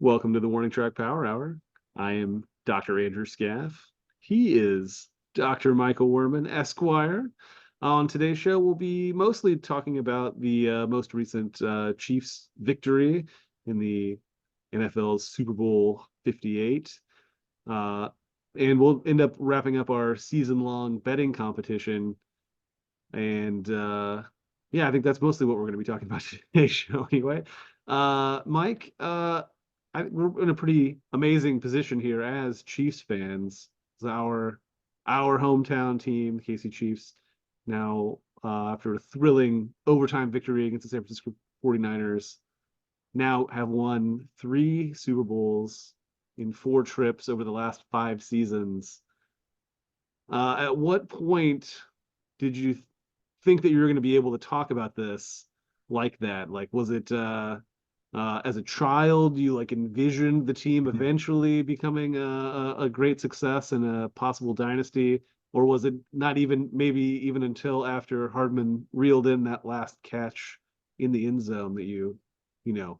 Welcome to the Warning Track Power Hour. I am Dr. Andrew Scaff. He is Dr. Michael Werman, Esquire. On today's show, we'll be mostly talking about the most recent Chiefs victory in the NFL's Super Bowl 58. Uh, and we'll end up wrapping up our season-long betting competition. And yeah, I think that's mostly what we're going to be talking about today's show anyway. Mike, we're in a pretty amazing position here as Chiefs fans. It's our hometown team, KC Chiefs, now after a thrilling overtime victory against the San Francisco 49ers, now have won 3 Super Bowls in 4 trips over the last 5 seasons. At what point did you think that you were going to be able to talk about this like that? Like, was it as a child, you like envisioned the team eventually becoming a great success and a possible dynasty, or was it not even maybe even until after Hardman reeled in that last catch in the end zone that you know,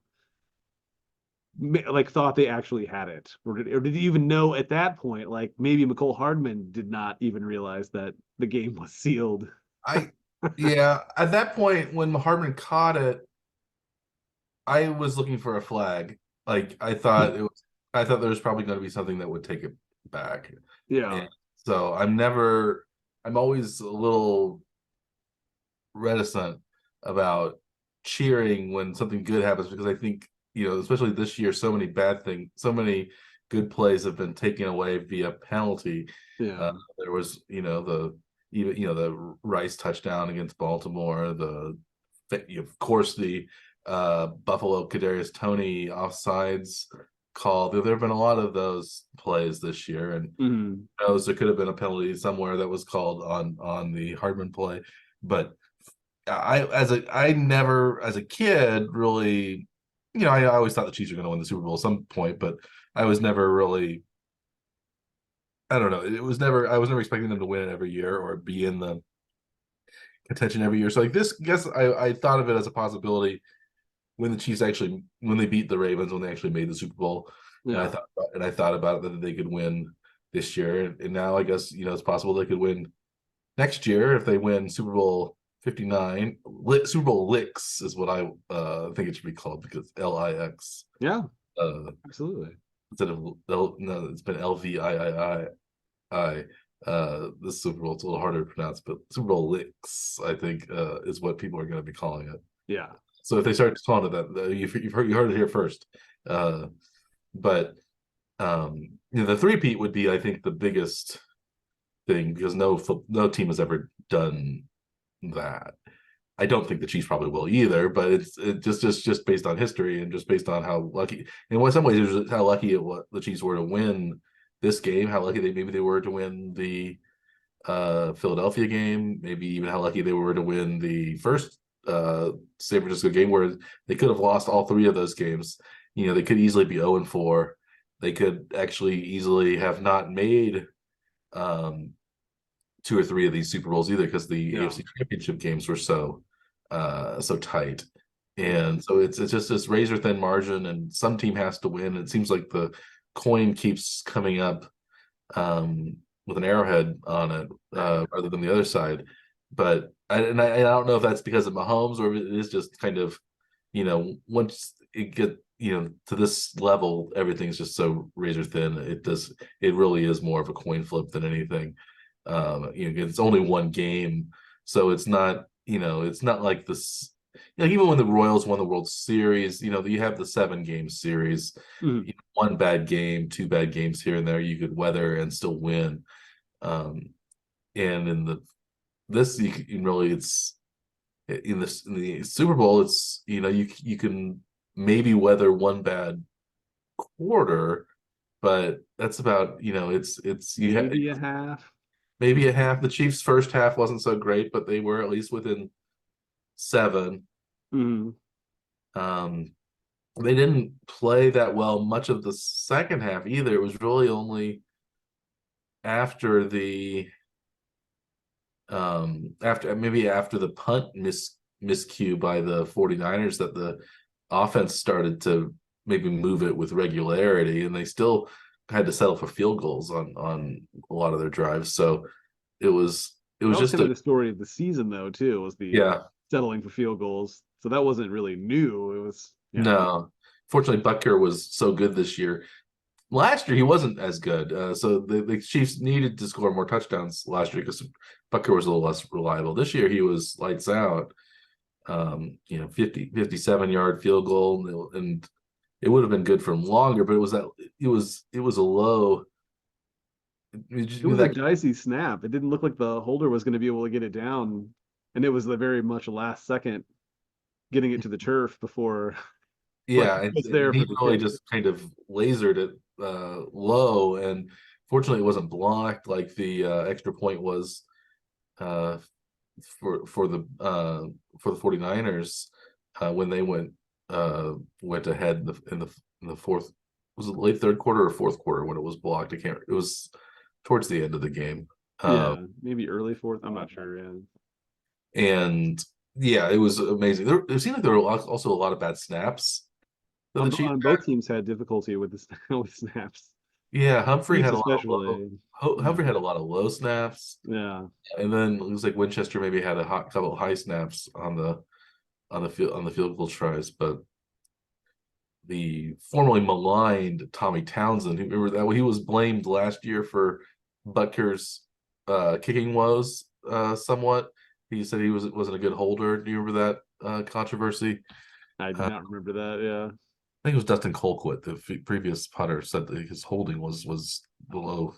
like thought they actually had it, or did you even know at that point, like maybe McCole Hardman did not even realize that the game was sealed? I yeah, at that point when Hardman caught it, I was looking for a flag. Like I thought there was probably going to be something that would take it back. Yeah. And so I'm always a little reticent about cheering when something good happens because I think, especially this year, so many good plays have been taken away via penalty. Yeah. There was, the Rice touchdown against Baltimore, of course the Buffalo Kadarius Toney offsides call. There have been a lot of those plays this year, and Mhm. there could have been a penalty somewhere that was called on the Hardman play, but I never as a kid really, I always thought the Chiefs were going to win the Super Bowl at some point, but I was never really, I don't know, I was never expecting them to win it every year or be in the contention every year. So like this, guess I thought of it as a possibility when the Chiefs actually when they beat the Ravens, when they actually made the Super Bowl, and Yeah. I thought about it that they could win this year, and now I guess it's possible they could win next year if they win Super Bowl 59. Super Bowl Licks is what I think it should be called, because LIX Yeah. uh, Absolutely. instead of no, it's been LVIII. This Super Bowl, it's a little harder to pronounce, but Super Bowl Licks, I think, is what people are going to be calling it. Yeah. So if they start calling it that, you've heard it here first. Uh, but the three-peat would be, I think, the biggest thing, because no team has ever done that. I don't think the Chiefs probably will either, but just based on history and just based on how lucky, in some ways, it was how lucky the Chiefs were to win this game, how lucky maybe they were to win the Philadelphia game, maybe even how lucky they were to win the first San Francisco game, where they could have lost all three of those games. They could easily be 0-4. They could actually easily have not made um, two or three of these Super Bowls either, because the Yeah. AFC Championship games were so tight. And so it's just this razor thin margin, and some team has to win. It seems like the coin keeps coming up with an arrowhead on it, rather than the other side. But I don't know if that's because of Mahomes, or it is just kind of, once it get to this level, everything's just so razor thin. It really is more of a coin flip than anything. It's only one game, so it's not like this. Even when the Royals won the World Series, you have the 7 game series. Mhm. One bad game, 2 bad games here and there, you could weather and still win. Um, and in this, you can really, it's in the Super Bowl, it's you can maybe weather one bad quarter, but that's about, it's you have Maybe a half. maybe a half. The Chiefs' first half wasn't so great, but they were at least within 7. Mhm. Um, they didn't play that well much of the second half either. It was really only after the after the punt miscue by the 49ers that the offense started to maybe move it with regularity, and they still had to settle for field goals on a lot of their drives. So it was That was just kind of a the story of the season, though, too, was the yeah. settling for field goals. So that wasn't really new. It was, yeah. No, fortunately, Butker was so good this year. Last year he wasn't as good, so the Chiefs needed to score more touchdowns last year because Butker was a little less reliable. This year he was lights out. 57-yard field goal, and it would have been good for him longer, but it was a low. It was a dicey snap. It didn't look like the holder was going to be able to get it down. And it was the very much last second getting it to the turf before like Yeah, was and there he for the really kick. just kind of lasered it low, and fortunately it wasn't blocked like the extra point was uh, for the 49ers when they went ahead in the fourth, was it late third quarter or fourth quarter when it was blocked? I can't, it was towards the end of the game. Uh, Yeah, maybe early fourth. I'm not sure. Yeah. and yeah, it was amazing. It seemed like there were also a lot of bad snaps that the Chiefs On had. both teams had difficulty with the with snaps. Yeah, Chiefs especially. Yeah. Humphrey had a lot of low snaps, Yeah. and then it was like Winchester maybe had a couple of high snaps on the field goal tries, but the formerly maligned Tommy Townsend, who remember that he was blamed last year for Butker's kicking woes somewhat. He said he wasn't a good holder. Do you remember that controversy? I do Uh, not remember that. Yeah. I think it was Dustin Colquitt, the previous punter, said that his holding was below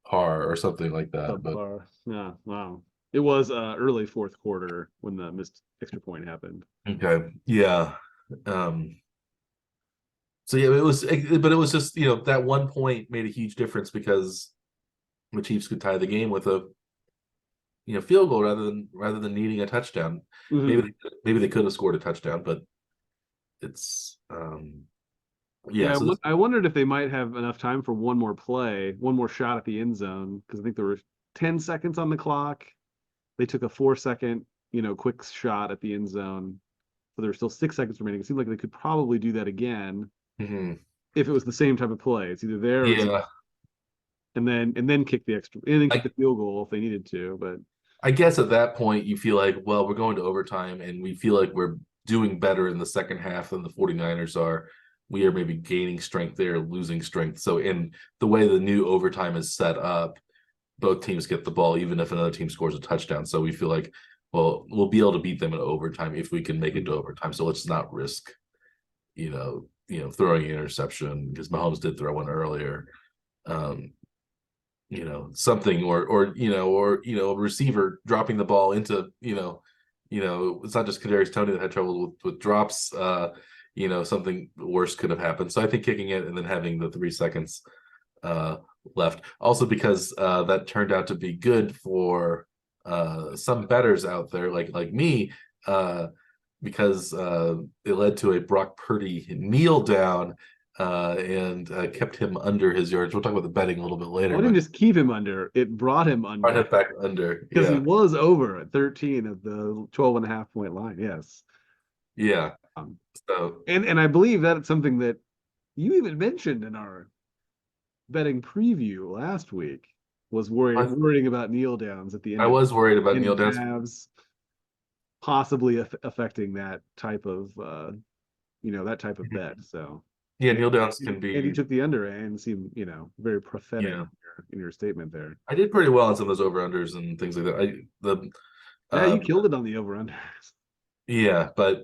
par or something like that. But Subpar. Yeah. Wow. It was early fourth quarter when the missed extra point happened. okay, yeah. Um, so yeah, but it was just that one point made a huge difference because the Chiefs could tie the game with a field goal rather than needing a touchdown. Maybe Mhm. maybe they could have scored a touchdown, but it's yeah. Yeah, So this, I wondered if they might have enough time for one more play, one more shot at the end zone, because I think there were 10 seconds on the clock. They took a 4 second, quick shot at the end zone. So there were still 6 seconds remaining. It seemed like they could probably do that again mhm. if it was the same type of play. It's either there or it's Yeah. and then kick the extra and then kick I the field goal if they needed to. But I guess at that point you feel like, well, we're going to overtime and we feel like we're doing better in the second half than the 49ers are. We are maybe gaining strength there, losing strength. So in the way the new overtime is set up, both teams get the ball, even if another team scores a touchdown. So we feel like, well, we'll be able to beat them in overtime if we can make it to overtime. So let's not risk, throwing an interception because Mahomes did throw one earlier. Um, something or a receiver dropping the ball into it's not just Kadarius Toney that had trouble with drops. Something worse could have happened. So I think kicking it and then having the 3 seconds uh left, also because that turned out to be good for some bettors out there like me, because it led to a Brock Purdy kneel down and kept him under his yards. We'll talk about the betting a little bit well, later, it didn't but just keep him under, it brought him brought under him back under. because he Yeah, was over at 13 of the 12 and a half point line. Yes. yeah. Um, So and I believe that it's something that you even mentioned in our betting preview last week was I, worrying about kneel downs at the I end of was worried about end Neil of Downs. halves, possibly affecting that type of bet. So Yeah, and, Neil Downs and can you be. took the under and seemed very prophetic Yeah, in your statement there. I did pretty well on some of those over unders and things like that. Yeah, you Um, killed it on the over under. yeah, but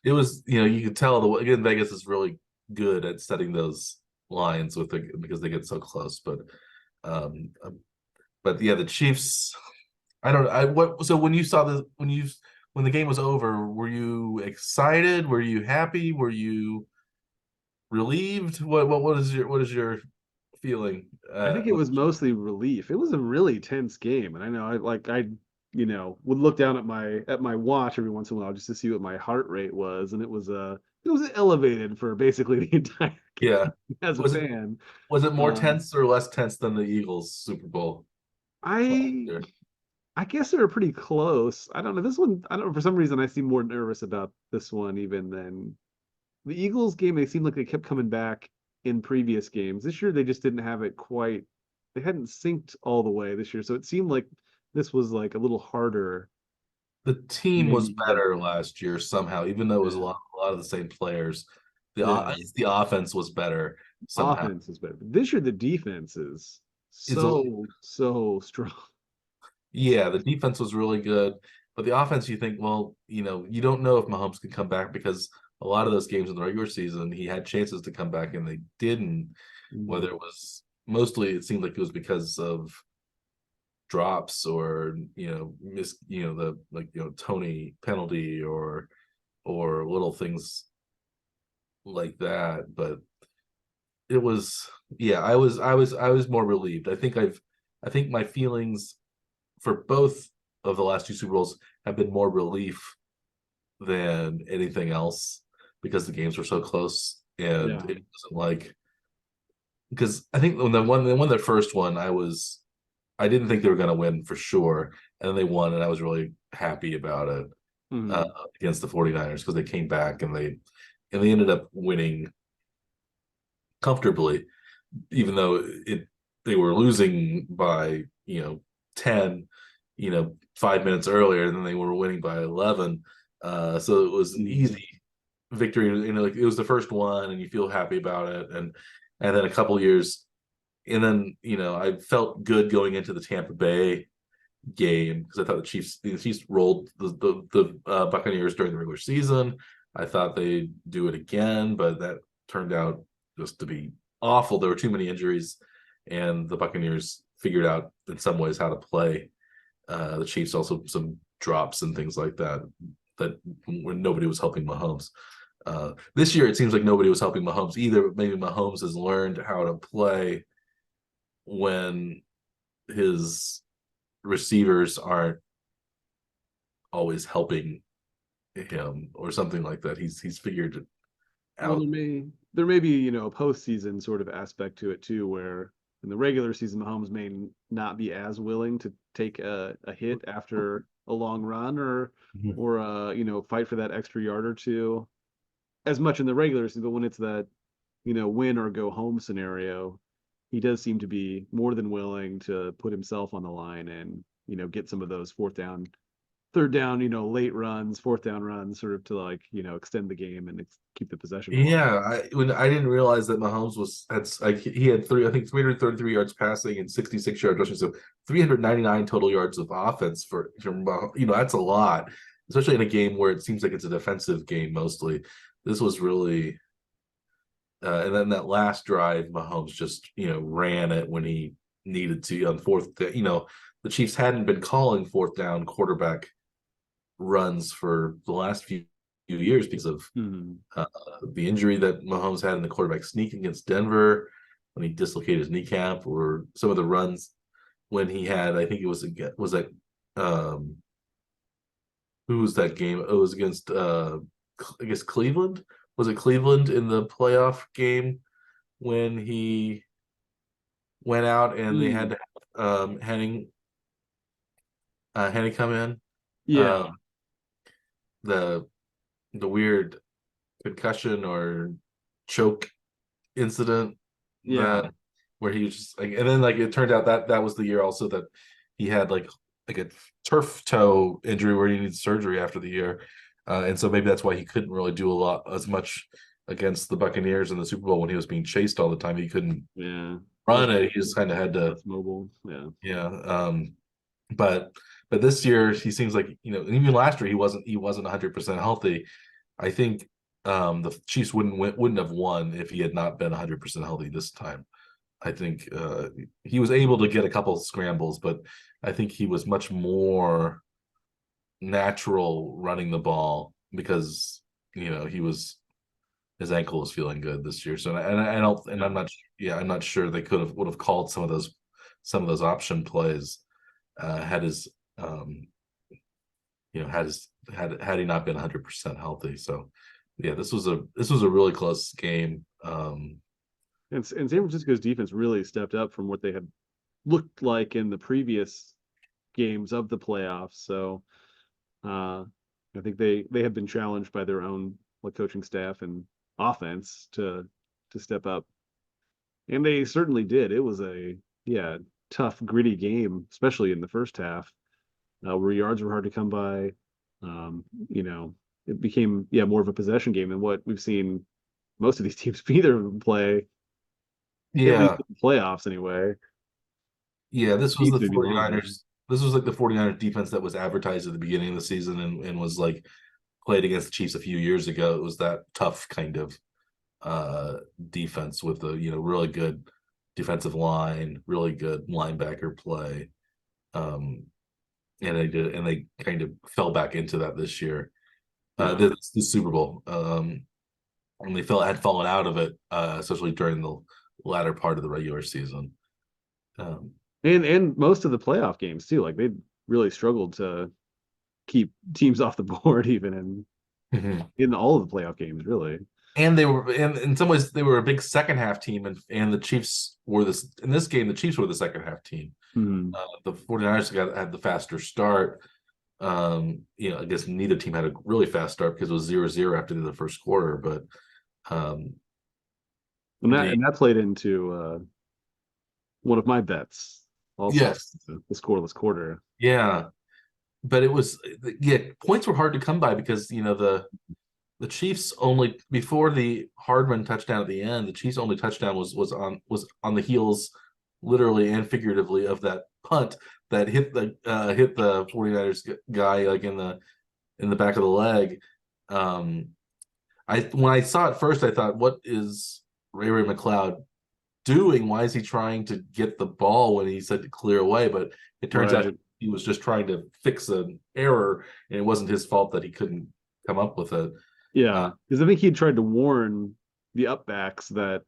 it was you could tell again Vegas is really good at setting those lines because they get so close. Um, but yeah, the Chiefs. I don't. I what. So when you saw when the game was over, were you excited? Were you happy? Were you relieved? What is your feeling? I think it was mostly relief. It was a really tense game, and I know I would look down at my watch every once in a while just to see what my heart rate was, and it was elevated for basically the entire game Yeah. as a Was it fan. was it more Um, tense or less tense than the Eagles Super Bowl last I year? I guess they were pretty close. I don't know this one. I don't know for some reason I seem more nervous about this one even than the Eagles game, they seemed like they kept coming back in previous games. This year, they just didn't have it quite. They hadn't synced all the way this year, so it seemed like this was like a little harder, The team was maybe to get better there. last year somehow, even though it was Yeah, a lot of the same players. yeah. At least the offense was better somehow. Offense is better. But this year, the defense is It's a so strong. Yeah, the defense was really good, but the offense, you think, well, you don't know if Mahomes can come back because a lot of those games in the regular season, he had chances to come back and they didn't. Whether Mm. it was mostly, it seemed like it was because of drops or miss, the like Tony penalty or little things like that. But it was, yeah, I was more relieved. I think my feelings for both of the last two Super Bowls have been more relief than anything else because the games were so close and Yeah. it wasn't like, because I think when they won their first one, I didn't think they were going to win for sure, and then they won and I was really happy about it uh, Mm. against the 49ers because they came back and they ended up winning comfortably, even though they were losing by 10, 5 minutes earlier, and then they were winning by 11. So it was an Mm. easy victory. Like it was the first one, and you feel happy about it, and then a couple years, and then I felt good going into the Tampa Bay game because I thought the Chiefs rolled the Buccaneers during the regular season. I thought they'd do it again, but that turned out just to be awful. There were too many injuries, and the Buccaneers figured out in some ways how to play the Chiefs. Also, some drops and things like that when nobody was helping Mahomes. This year, it seems like nobody was helping Mahomes either. But maybe Mahomes has learned how to play when his receivers aren't always helping him or something like that. He's figured it Well, out. there may be, a postseason sort of aspect to it too, where in the regular season, Mahomes may not be as willing to take a hit after a long run or fight for that extra yard or two as much in the regular season, but when it's that, win or go home scenario, he does seem to be more than willing to put himself on the line and, get some of those fourth down, third down, late runs, fourth down runs, sort of to like, extend the game and keep the possession alive. Yeah, when I didn't realize that Mahomes had like he had I think 333 yards passing and 66 yards rushing, so 399 total yards of offense from that's a lot, especially in a game where it seems like it's a defensive game mostly. This was really, and then that last drive, Mahomes just ran it when he needed to on fourth. The Chiefs hadn't been calling fourth down quarterback runs for the last few years because of Hmm. uh, the injury that Mahomes had in the quarterback sneak against Denver when he dislocated his kneecap, or some of the runs when he had, I think it was that um, who was that game? It was against I guess Cleveland. Was it Cleveland in the playoff game when he went out and they had Mm. to have Henning come in? Yeah. Um, the the weird concussion or choke incident Yeah. that where he was just like, and then like it turned out that that was the year also that he had like a turf toe injury where he needed surgery after the year, and so maybe that's why he couldn't really do a lot as much against the Buccaneers in the Super Bowl when he was being chased all the time. He couldn't Yeah. run Less, it. He just kind of had to, less mobile. Yeah. yeah. But this year he seems like and even last year he wasn't 100% healthy. I think the Chiefs wouldn't have won if he had not been 100% healthy this time. I think he was able to get a couple scrambles, but I think he was much more natural running the ball because he was his ankle was feeling good this year. So and I don't and Yeah. I'm not sure they would have called some of those option plays had his had he not been 100% healthy. So yeah, this was a really close game. And San Francisco's defense really stepped up from what they had looked like in the previous games of the playoffs. So I think they have been challenged by their own like coaching staff and offense to step up, and they certainly did. It was tough, gritty game, especially in the first half, where yards were hard to come by. You know, it became more of a possession game than what we've seen most of these teams either play, at least Yeah. in the playoffs anyway. Yeah, this was Seems the to be longer. 49ers. This was like the 49ers defense that was advertised at the beginning of the season and was like played against the Chiefs a few years ago. It was that tough kind of defense with a really good defensive line, really good linebacker play. Um, and they kind of fell back into that this year. Yeah. The Super Bowl. And they had fallen out of it, especially during the latter part of the regular season. Um, And most of the playoff games too. Like they really struggled to keep teams off the board even in all of the playoff games, really. and they were in some ways they were a big second half team, and the Chiefs were this in this game. The Chiefs were the second half team. Hmm. The 49ers had the faster start. I guess neither team had a really fast start because it was 0-0 after the first quarter. But And that the and that played into one of my bets also, yes, the scoreless quarter. yeah, but it was points were hard to come by because the Chiefs only before the Hardman touchdown at the end, the Chiefs only touchdown was on the heels, literally and figuratively, of that punt that hit the 49ers guy like in the back of the leg. I when I saw it first, I thought, what is Ray McLeod doing? Why is he trying to get the ball when he said to clear away? But it turns out Right. he was just trying to fix an error, and it wasn't his fault that he couldn't come up with it. Uh, Yeah. Because I think he tried to warn the upbacks that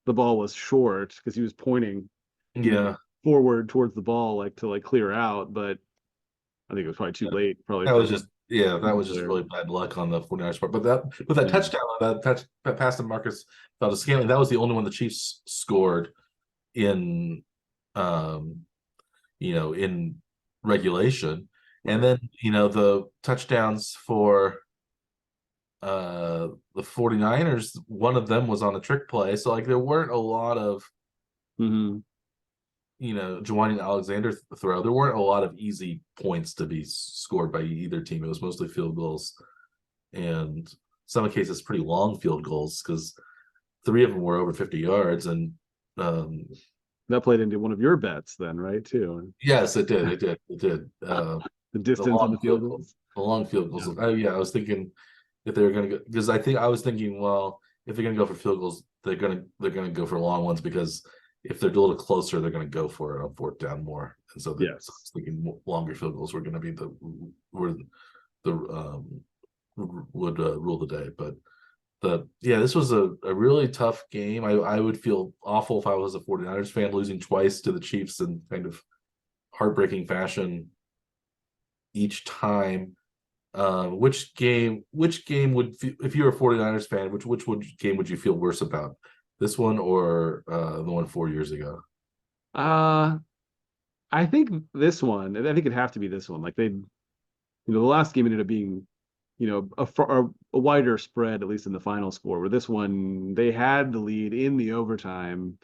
the ball was short because he was pointing, yeah, forward towards the ball like to like clear out, but I think it was probably too late, probably that for was just that was just there. really bad luck on the 49ers part. But that Yeah. touchdown, that pass to Marcus Valdez-Scantling, that was the only one the Chiefs scored in um in regulation. And Right. then, the touchdowns for the 49ers, one of them was on a trick play. So like there weren't a lot of, Hmm. Jawani Alexander throw. There weren't a lot of easy points to be scored by either team. It was mostly field goals, and some cases pretty long field goals because three of them were over 50 yards. And That played into one of your bets then, right? Too. yes, it did. The The distance on long the field field goals. goals. The long field goals. Yeah. Oh yeah, I was thinking if they were going to go, because I was thinking, well, if they're going to go for field goals, they're going to go for long ones, because if they're a little closer, they're going to go for it on fourth down more. And so, I Yes. was thinking longer field goals were going to be the would rule the day. But this was a really tough game. I would feel awful if I was a 49ers fan losing twice to the Chiefs in kind of heartbreaking fashion each time. Which game would, if you're a 49ers fan, which game would you feel worse about? This one or the one 4 years ago? Uh, I think this one. I think it'd have to be this one. Like the last game ended up being, a wider spread, at least in the final score. Where this one, they had the lead in the overtime,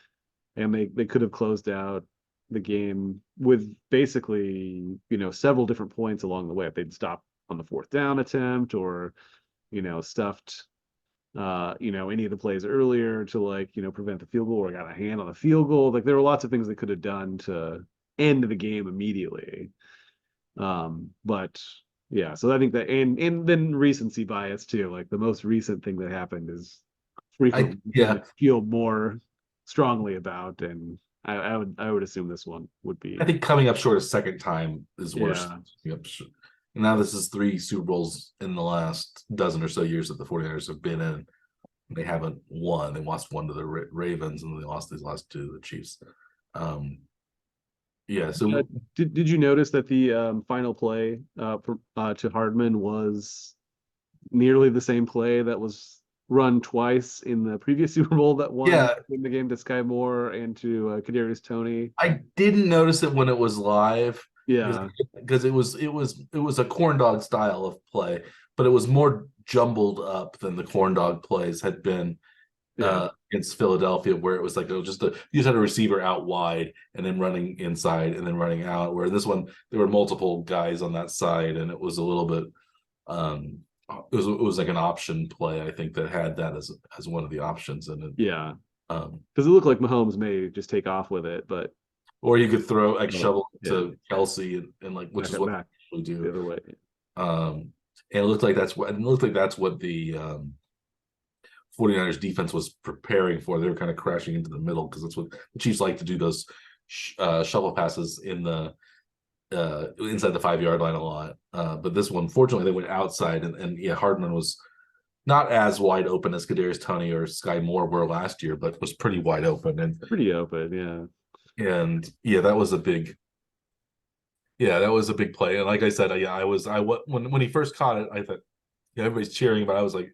and they could have closed out the game with basically, several different points along the way. If they'd stopped on the fourth down attempt, or stuffed any of the plays earlier to like, prevent the field goal, or got a hand on the field goal. Like there were lots of things they could have done to end the game immediately. But yeah, so I think that, and then recency bias too. Like the most recent thing that happened is I frequently going yeah, to feel more strongly about, and I would assume this one would I be. think coming up short a second time is worse. Yeah. Yep. Now this is three Super Bowls in the last dozen or so years that the 49ers have been in. They haven't won. They lost one to the Ravens, and they lost these last two to the Chiefs. Um, yeah, Uh, so did you notice that the final play to Hardman was nearly the same play that was run twice in the previous Super Bowl that won yeah, in the game to Sky Moore and to Kadarius Toney? I didn't notice it when it was live because Yeah. because it was a corn dog style of play, but it was more jumbled up than the corn dog plays had been Yeah. against Philadelphia, where it was like it was just you just had a receiver out wide and then running inside and then running out. Where this one there were multiple guys on that side, and it was a little bit it was like an option play. I think that had that as one of the options, and it, Yeah. um, Because it looked like Mahomes may just take off with it, but or you could throw like oh, shovel yeah, to Kelsey and like which back is up what back they usually the do. other way. And it looked like that's what the 49ers defense was preparing for. They were kind of crashing into the middle because that's what the Chiefs like to do, those shovel passes in the inside the 5 yard line a lot. But this one, fortunately, they went outside, and yeah, Hardman was not as wide open as Kadarius Toney or Sky Moore were last year, but was pretty wide open. Pretty open, yeah. And yeah, that was a big play. And like I said, when he first caught it, I thought yeah, everybody's cheering, but I was like,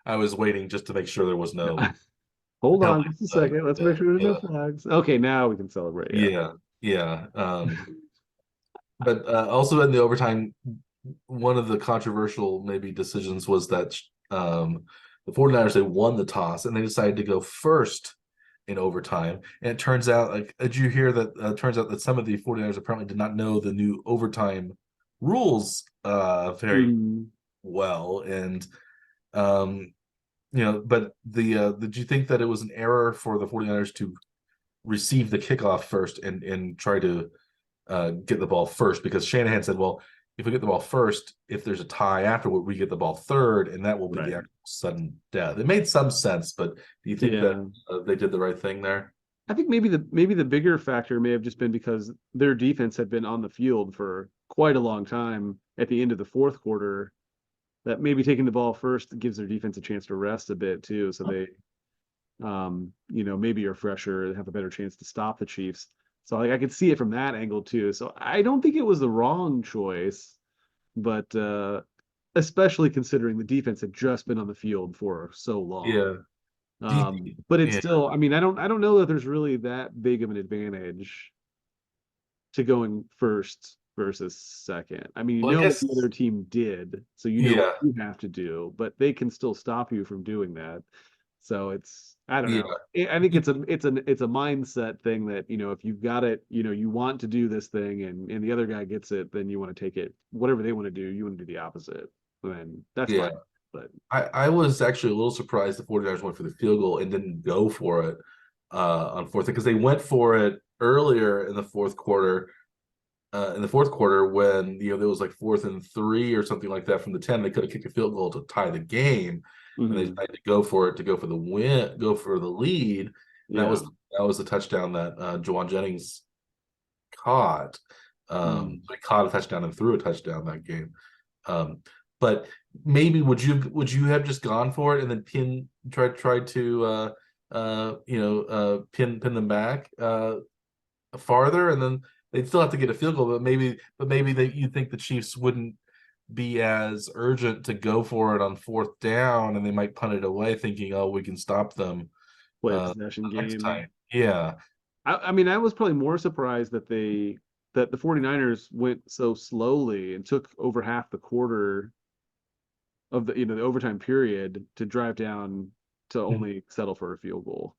I was waiting just to make sure there was no Hold on penalty just a flag. second. Let's make sure there's no flags. Okay, now we can celebrate. Yeah. Yeah. But also in the overtime, one of the controversial maybe decisions was that the 49ers, they won the toss and they decided to go first in overtime. And it turns out, like, did you hear that? Turns out that some of the 49ers apparently did not know the new overtime rules very Mm. well. And but did you think that it was an error for the 49ers to receive the kickoff first and try to get the ball first? Because Shanahan said, well, if we get the ball first, if there's a tie afterward, we get the ball third, and that will be the actual sudden death. It made some sense, but do you think that they did the right thing there? I think maybe the bigger factor may have just been because their defense had been on the field for quite a long time at the end of the fourth quarter. That maybe taking the ball first gives their defense a chance to rest a bit too, so they, maybe are fresher, have a better chance to stop the Chiefs. So I could see it from that angle too. So I don't think it was the wrong choice, but especially considering the defense had just been on the field for so long. Yeah. But it's Yeah. still, I mean, I don't know that there's really that big of an advantage to going first versus second. I mean, Well, I what the guess. other team did, so what Yeah. you have to do, but they can still stop you from doing that. So it's, I don't Yeah. know. I think it's a mindset thing that, if you've got it, you want to do this thing and the other guy gets it, then you want to take it, whatever they want to do, you want to do the opposite. And that's Yeah. fine. But I was actually a little surprised the 49ers went for the field goal and didn't go for it on fourth, because they went for it earlier in the fourth quarter. When there was like 4th and 3 or something like that from the 10, they could have kicked a field goal to tie the game, and they decided to go for it, to go for the win, go for the lead. And yeah. that was the touchdown that Juwan Jennings caught. He caught a touchdown and threw a touchdown that game. But maybe would you have just gone for it and then try to pin them back farther, and then they'd still have to get a field goal, but maybe you think the Chiefs wouldn't be as urgent to go for it on 4th down, and they might punt it away thinking, oh, we can stop them Play a possession next game. time. Yeah. I mean, I was probably more surprised that the 49ers went so slowly and took over half the quarter of the overtime period to drive down to only settle for a field goal.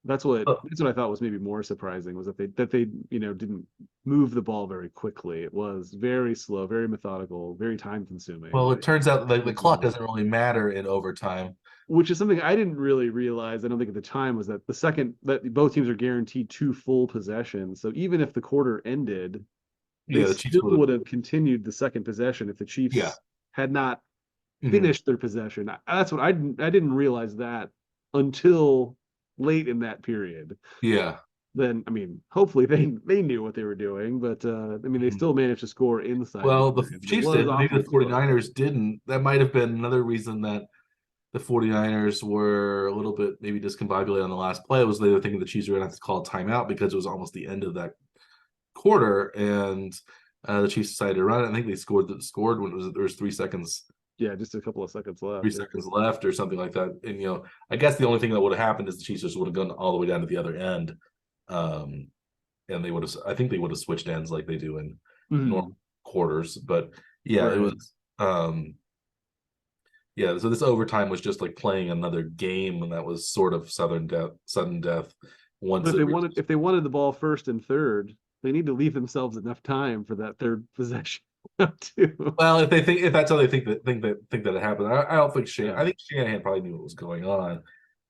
That's what I thought was maybe more surprising, was that they didn't move the ball very quickly. It was very slow, very methodical, very time consuming. Well, it turns out the clock doesn't really matter in overtime. Which is something I didn't really realize. I don't think at the time, was that the second that both teams are guaranteed 2 full possessions. So even if the quarter ended, they Yeah, the Chiefs still would have continued the second possession if the Chiefs had not finished their possession. That's what I didn't realize that until late in that period. Yeah. Then, I mean, hopefully they knew what they were doing, but I mean, they still managed to score inside. Well, the Chiefs did, but maybe the 49ers didn't. That might have been another reason that the 49ers were a little bit maybe discombobulated on the last play, was they were thinking the Chiefs were going to have to call a timeout because it was almost the end of that quarter, and the Chiefs decided to run it. I think they scored when there was 3 seconds. Yeah, just a couple of seconds left. 3 seconds left or something like that. And I guess the only thing that would have happened is the Chiefs just would have gone all the way down to the other end. And I think they would have switched ends like they do in normal quarters. But yeah, it was Yeah, so this overtime was just like playing another game, and that was sort of sudden death. But Once it reached, if they wanted the ball first and third, they need to leave themselves enough time for that third possession too. well, if that's how they think that it happened, I don't think Yeah. I think Shanahan probably knew what was going on,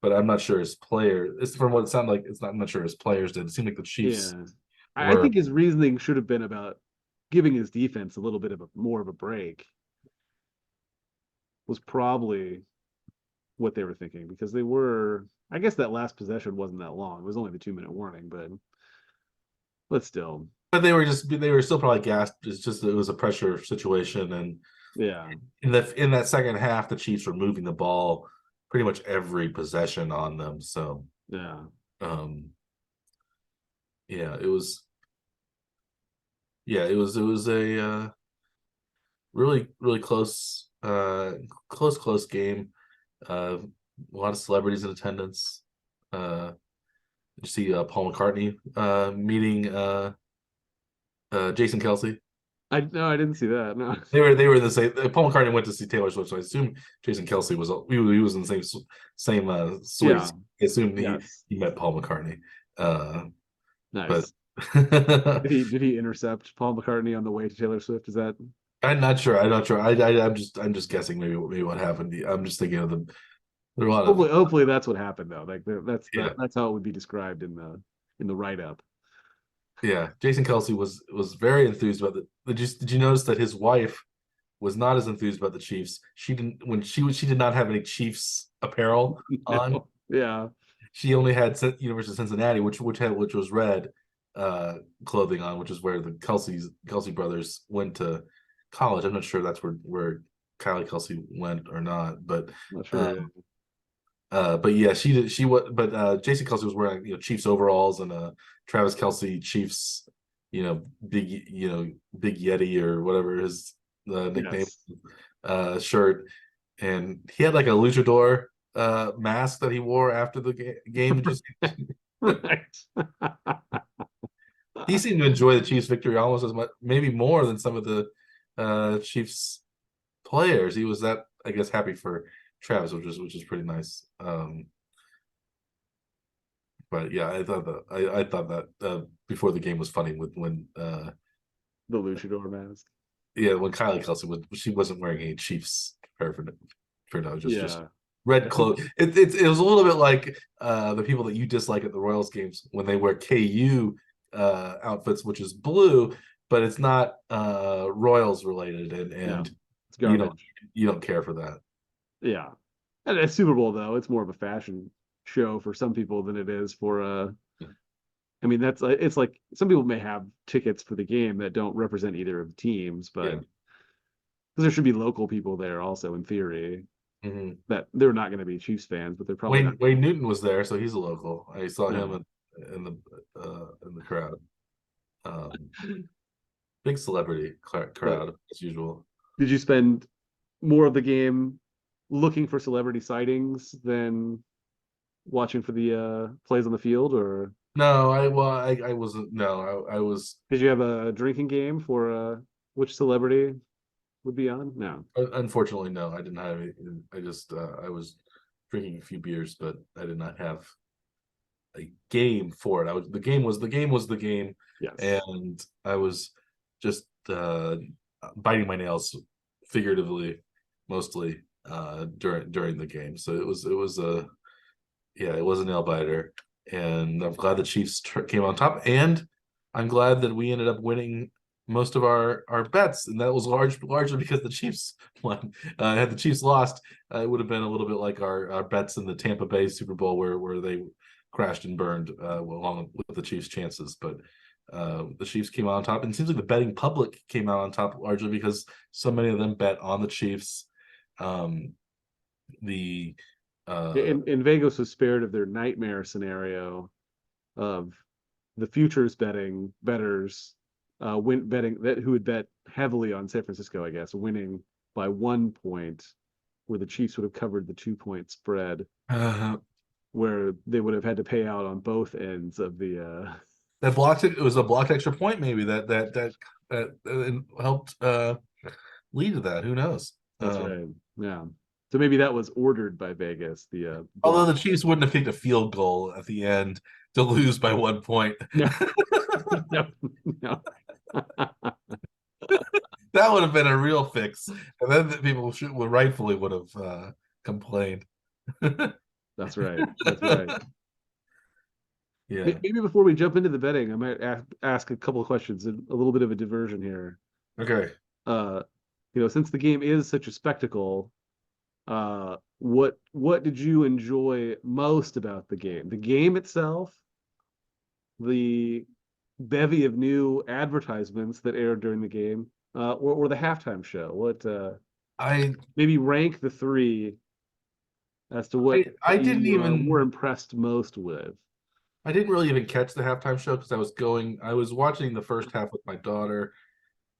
but I'm not sure his player. It's from what it sounded like. It's not. I'm not sure his players did. It seemed like the Chiefs Yeah. I were. think his reasoning should have been about giving his defense a little bit of more of a break was probably what they were thinking because they were I guess that last possession wasn't that long. It was only the 2 minute warning, but still. But they were still probably gassed. It's just it was a pressure situation, and Yeah. in that second half, the Chiefs were moving the ball pretty much every possession on them. So Yeah. um, yeah, it was a really close game. A lot of celebrities in attendance. Did you see Paul McCartney meeting Jason Kelsey? I didn't see that. No. They were in the same. Paul McCartney went to see Taylor Swift, so I assume Jason Kelsey he was in the same suite. Yeah. I assume Yes. he met Paul McCartney. But Nice. Did he intercept Paul McCartney on the way to Taylor Swift? Is that I'm not sure. I'm not sure. I'm just guessing maybe what happened. I'm just thinking of the there are a lot of hopefully that's what happened though. Like yeah. that's how it would be described in the write up. Yeah, Jason Kelsey was very enthused about the. Did you notice that his wife was not as enthused about the Chiefs? She didn't when she did not have any Chiefs apparel on. No. Yeah. She only had University of Cincinnati, which was red clothing on, which is where the Kelsey brothers went to college. I'm not sure that's where Kylie Kelsey went or not, Not sure. but yeah, she did. She was, but Jason Kelsey was wearing Chiefs overalls and Travis Kelsey Chiefs, big Yeti or whatever his nickname Yes. shirt, and he had like a luchador mask that he wore after the game. Just Right. he seemed to enjoy the Chiefs' victory almost as much, maybe more than some of the Chiefs players. He was that I guess happy for Travis, which is pretty nice. But yeah, I thought that before the game was funny when The luchador mask. when Kylie Kelsey she wasn't wearing any Chiefs paraphernalia, just Yeah. red clothes. It was a little bit like the people that you dislike at the Royals games when they wear KU outfits, which is blue, but it's not Royals related, Yeah. and It's you don't garbage. you don't care for that. Yeah. And at Super Bowl though, it's more of a fashion show for some people than it is for I mean that's it's like some people may have tickets for the game that don't represent either of the teams, Yeah. but because there should be local people there also in theory Mm-hmm. that they're not going to be Chiefs fans, but they're probably not. Wayne Newton was there, so he's a local. I saw him No. in the crowd. Um, Big celebrity But crowd as usual. did you spend more of the game looking for celebrity sightings than watching for the plays on the field, or No, I wasn't. No, I was. did you have a drinking game for which celebrity would be on? No. Unfortunately, no, I didn't have it. I just I was drinking a few beers, but I did not have a game for it. The game was the game, Yes. and I was just biting my nails, figuratively, mostly during the game. So it was a yeah, it was a nail biter, and I'm glad the Chiefs came on top, and I'm glad that we ended up winning most of our bets, and that was largely because the Chiefs won. Had the Chiefs lost, it would have been a little bit like our bets in the Tampa Bay Super Bowl where they crashed and burned along with the Chiefs' chances. But the Chiefs came out on top, and it seems like the betting public came out on top largely because so many of them bet on the Chiefs. Um, the In Vegas was spared of their nightmare scenario of the futures betters win betting that who would bet heavily on San Francisco, I guess, winning by 1 point, where the Chiefs would have covered the 2 point spread, uh, where they would have had to pay out on both ends of the that blocked it. It was a blocked extra point, maybe that helped lead to that. Who knows? that's right. Yeah. So maybe that was ordered by Vegas. The Although block. the Chiefs wouldn't have kicked a field goal at the end to lose by 1 point. No, no, no. That would have been a real fix, and then the people would rightfully would have complained. That's right. That's right. Yeah. Maybe before we jump into the betting, I might ask a couple of questions, a little bit of a diversion here. Okay. Uh, since the game is such a spectacle, what did you enjoy most about the game? The game itself, the bevy of new advertisements that aired during the game, or the halftime show? What I maybe rank the three as to what I didn't you were even impressed most with. I didn't really even catch the halftime show because I was watching the first half with my daughter,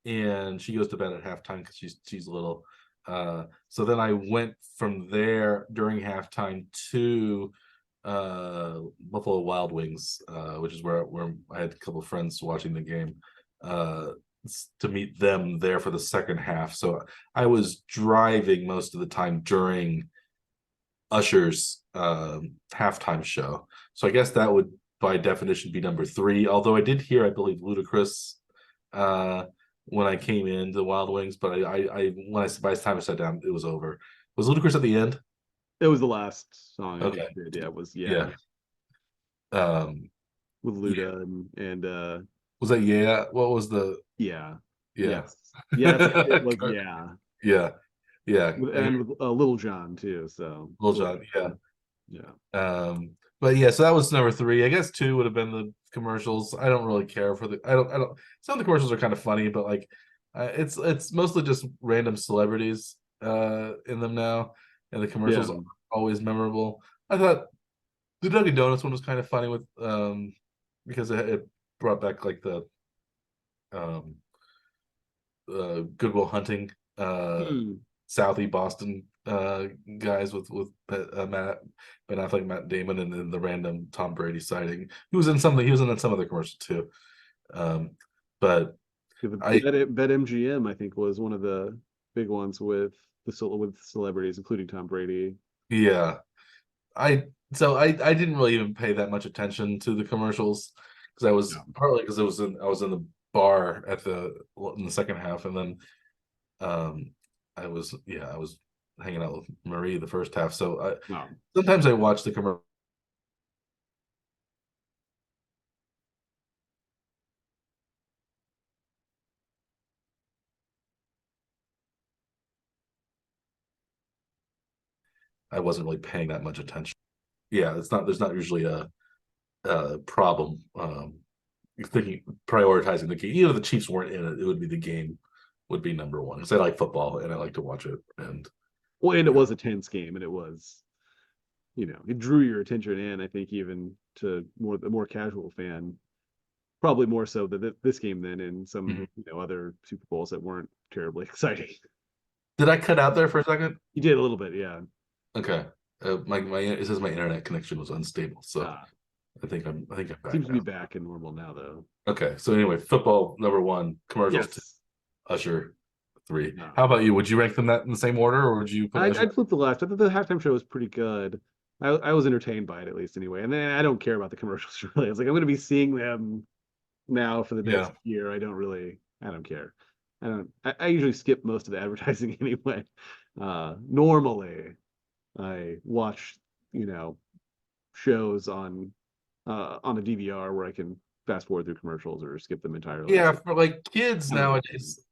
and she goes to bed at halftime because she's little. So then I went from there during halftime to Buffalo Wild Wings, which is where I had a couple of friends watching the game, to meet them there for the second half. So I was driving most of the time during Usher's halftime show. So I guess that would by definition be number three. Although I did hear, I believe, Ludacris when I came in the Wild Wings, but by the time I sat down, it was over. Was Ludacris at the end? It was the last song I think Okay. he did. Yeah, it was Yeah. with Yeah. Luda and Was that yeah? What was the yeah. yeah? Yes, it was yeah. Yeah. Yeah. And with Little John too. So Little John, yeah. yeah. But yeah, so that was number three. I guess two would have been the commercials. I don't really care for the. I don't. Some of the commercials are kind of funny, but like, it's mostly just random celebrities in them now, and the commercials Yeah. are always memorable. I thought the Dunkin' Donuts one was kind of funny with because it brought back like the um Goodwill Hunting Hmm. Southie Boston guys with Matt Ben Affleck, Matt Damon, and then the random Tom Brady sighting. He was in something. He was in some other commercial too. But Yeah, the I BetMGM, I think, was one of the big ones with with celebrities, including Tom Brady. yeah I didn't really even pay that much attention to the commercials because I was Yeah. partly because I was in the bar in the second half, and then um I was hanging out with Marie the first half. So No. sometimes I watch the commercial. I wasn't really paying that much attention. Yeah, it's not. There's not usually a problem. Thinking prioritizing the game. Even if the Chiefs weren't in it, it would be the game would be number one because I like football and I like to watch it. And Well, and it was a tense game, and it was, it drew your attention in. I think even to the more casual fan, probably more so than this game than in some Mhm. other Super Bowls that weren't terribly exciting. Did I cut out there for a second? You did a little bit, yeah. Okay. My it says my internet connection was unstable, so Ah, I think I'm back seems to be now. back in normal now, though. Okay, so anyway, football number one, commercials two, Yes. Usher three. No. How about you? Would you rank them that in the same order, or would you put Usher? I'd flip the left. I thought the halftime show was pretty good. I was entertained by it at least anyway. And then I don't care about the commercials really. It's like I'm going to be seeing them now for the next Yeah, year. I don't care. I usually skip most of the advertising anyway. Normally I watch, you know, shows on a DVR where I can fast forward through commercials or skip them entirely. yeah. So For like kids I don't know. nowadays,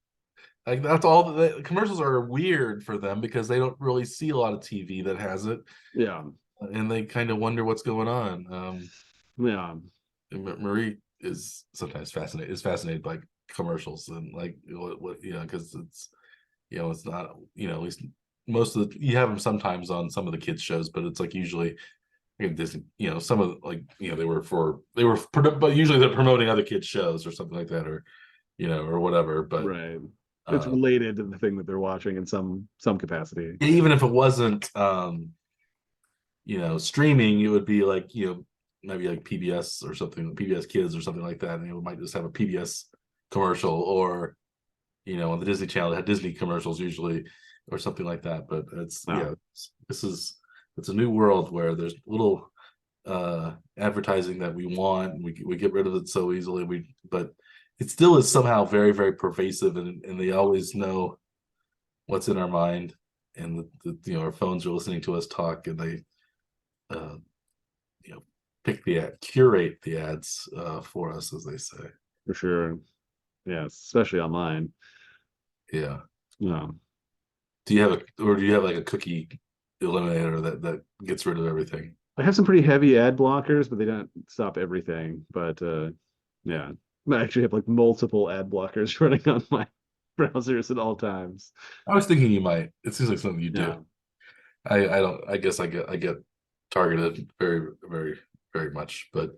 like that's all the commercials are weird for them because they don't really see a lot of TV that has it, Yeah. and they kind of wonder what's going on. Yeah. Marie is sometimes fascinated by commercials and like what because it's it's not at least most of the you have them sometimes on some of the kids shows, but it's like usually Disney, some of like but usually they're promoting other kids shows or something like that, or or whatever. But Right. It's uh, related to the thing that they're watching in some capacity. even if it wasn't streaming, it would be like maybe like PBS or something, PBS Kids or something like that, and it might just have a PBS commercial, or on the Disney Channel it had Disney commercials usually, or something like that. But Oh, it's a new world where there's little advertising that we want, and we get rid of it so easily. But it still is somehow very, very pervasive, and they always know what's in our mind, and our phones are listening to us talk, and they uh, you know curate the ads for us, as they say. for sure. Yeah, especially online. Yeah. No. Do you have like a cookie eliminator that gets rid of everything? I have some pretty heavy ad blockers, but they don't stop everything. But yeah, I actually have like multiple ad blockers running on my browsers at all times. I was thinking you might. It seems like something you do. Yeah. I don't. I guess I get targeted very, very, very much. But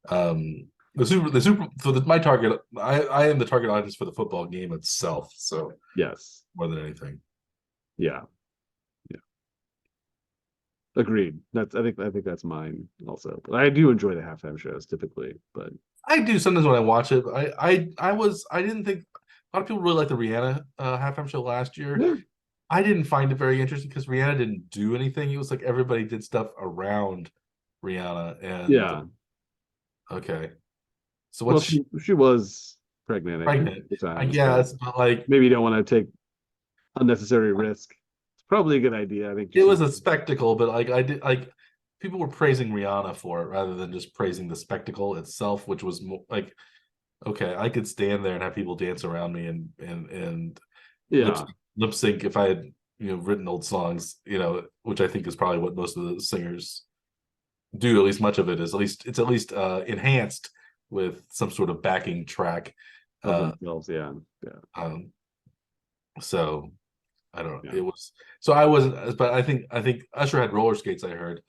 my target. I am the target audience for the football game itself. So Yes. more than anything. Yeah. Yeah. Agreed. I think that's mine also. But I do enjoy the halftime shows typically. But I do sometimes when I watch it. I didn't think a lot of people really liked the Rihanna halftime show last year. yeah, I didn't find it very interesting because Rihanna didn't do anything. It was like everybody did stuff around Rihanna. And yeah. okay, so Well, what's she was pregnant at pregnant? the I time, so guess, but like maybe you don't want to take unnecessary risk. It's probably a good idea. I think it just was a spectacle. But like I did like people were praising Rihanna for it rather than just praising the spectacle itself, which was like okay, I could stand there and have people dance around me and lip yeah, lip sync if I had written old songs, which I think is probably what most of the singers do. At least much of it is. At least enhanced with some sort of backing track. of Uh, themselves. Yeah, yeah, um, so I don't know. yeah. It was so I wasn't, but I think Usher had roller skates. I heard.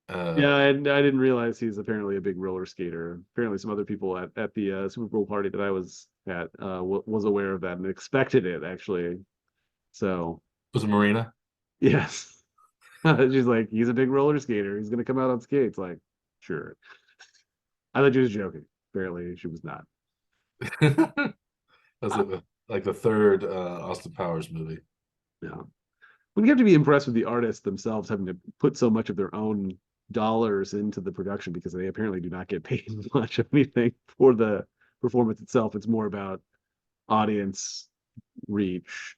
Uh, Yeah, and I didn't realize he's apparently a big roller skater. Apparently, some other people at the Super Bowl party that I was at was aware of that and expected it actually. So was it Marina? yes, she's like, he's a big roller skater. He's gonna come out on skates. Like, sure. I thought she was joking. Apparently, she was not. Was it like the third Austin Powers movie? Yeah. When you have to be impressed with the artists themselves having to put so much of their own dollars into the production because they apparently do not get paid much of anything for the performance itself. It's more about audience reach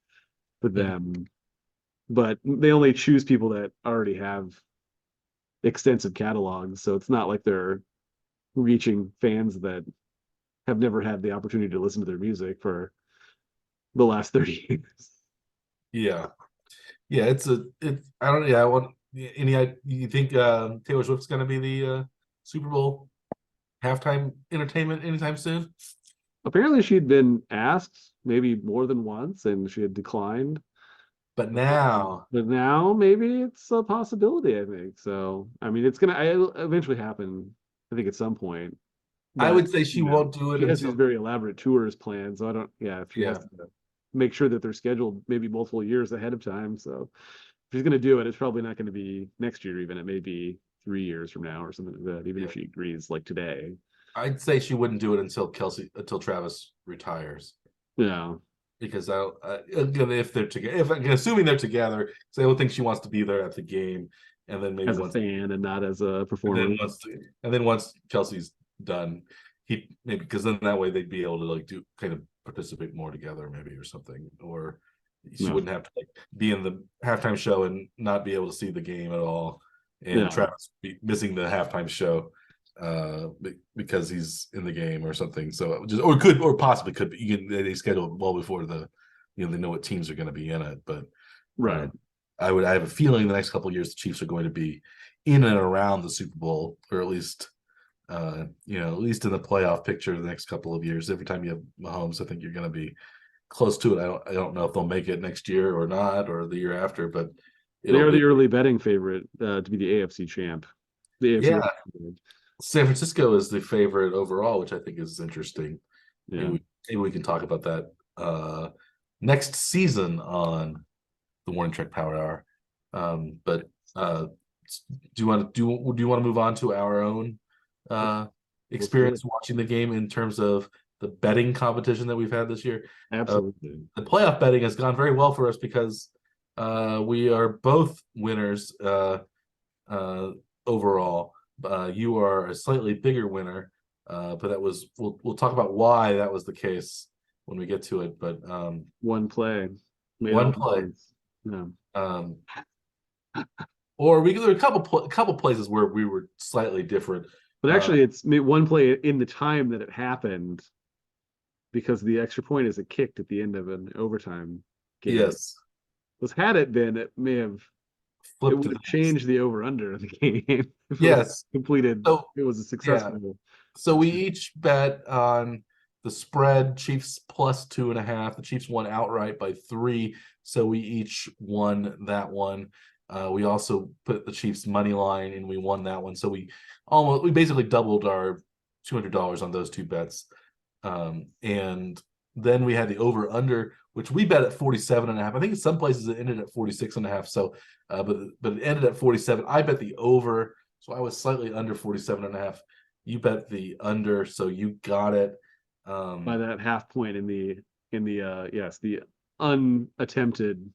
for Mhm. them. But they only choose people that already have extensive catalogs. So it's not like they're reaching fans that have never had the opportunity to listen to their music for the last 30 years. Yeah. Yeah, I don't yeah, I want you think Taylor Swift's gonna be the Super Bowl halftime entertainment anytime soon? Apparently, she'd been asked maybe more than once and she had declined. But now But now maybe it's a possibility, I think. So, I mean, it'll eventually happen, I think, at some point. I But, would say she won't do it she has these until very elaborate tours planned. So, I don't, yeah, if she has yeah. to make sure that they're scheduled maybe multiple years ahead of time. So, if she's going to do it, it's probably not going to be next year, even. It may be 3 years from now or something like that, even Yeah. if she agrees, like today. I'd say she wouldn't do it until Travis retires. Yeah, Because again, if they're together, if assuming they're together, so I would think she wants to be there at the game, and then maybe as a once fan and not as a and then performer. once Kelsey's done, he maybe because then that way they'd be able to like do kind of participate more together, maybe or something, or she No, wouldn't have to like be in the halftime show and not be able to see the game at all, and yeah, Travis be missing the halftime show because he's in the game or something. So just or possibly could be they schedule it well before they know what teams are going to be in it, but right. um, I have a feeling the next couple of years the Chiefs are going to be in and around the Super Bowl, or at least at least in the playoff picture the next couple of years. Every time you have Mahomes, I think you're going to be close to it. I don't know if they'll make it next year or not, or the year after, but They it'll are be the early betting favorite to be the AFC champ. The AFC. yeah. San Francisco is the favorite overall, which I think is interesting. Maybe Yeah. we can talk about that next season on the Morning Trek Power Hour. But do you want to move on to our own uh, Let's do experience it. watching the game in terms of the betting competition that we've had this year? Uh, Absolutely. the playoff betting has gone very well for us because We are both winners overall. You are a slightly bigger winner, but that was we'll talk about why that was the case when we get to it. But One play made all one the play. difference. Yeah. Um, or there were a couple places where we were slightly different. But actually, it's one play in the time that it happened because the extra point is a kicked at the end of an overtime game. Yes, Was had it been, it flip would to have the next. changed the over under of the game if it was Yes. completed. So It was a yeah. successful. So we each bet on the spread, Chiefs plus 2.5. The Chiefs won outright by 3, so we each won that one. We also put the Chiefs money line, and we won that one. So we basically doubled our $200 on those two bets. And then we had the over under, which we bet at 47.5. I think in some places it ended at 46.5. So, but it ended at 47. I bet the over, so I was slightly under 47.5. You bet the under, so you got it. By that half point in the yes, the unattempted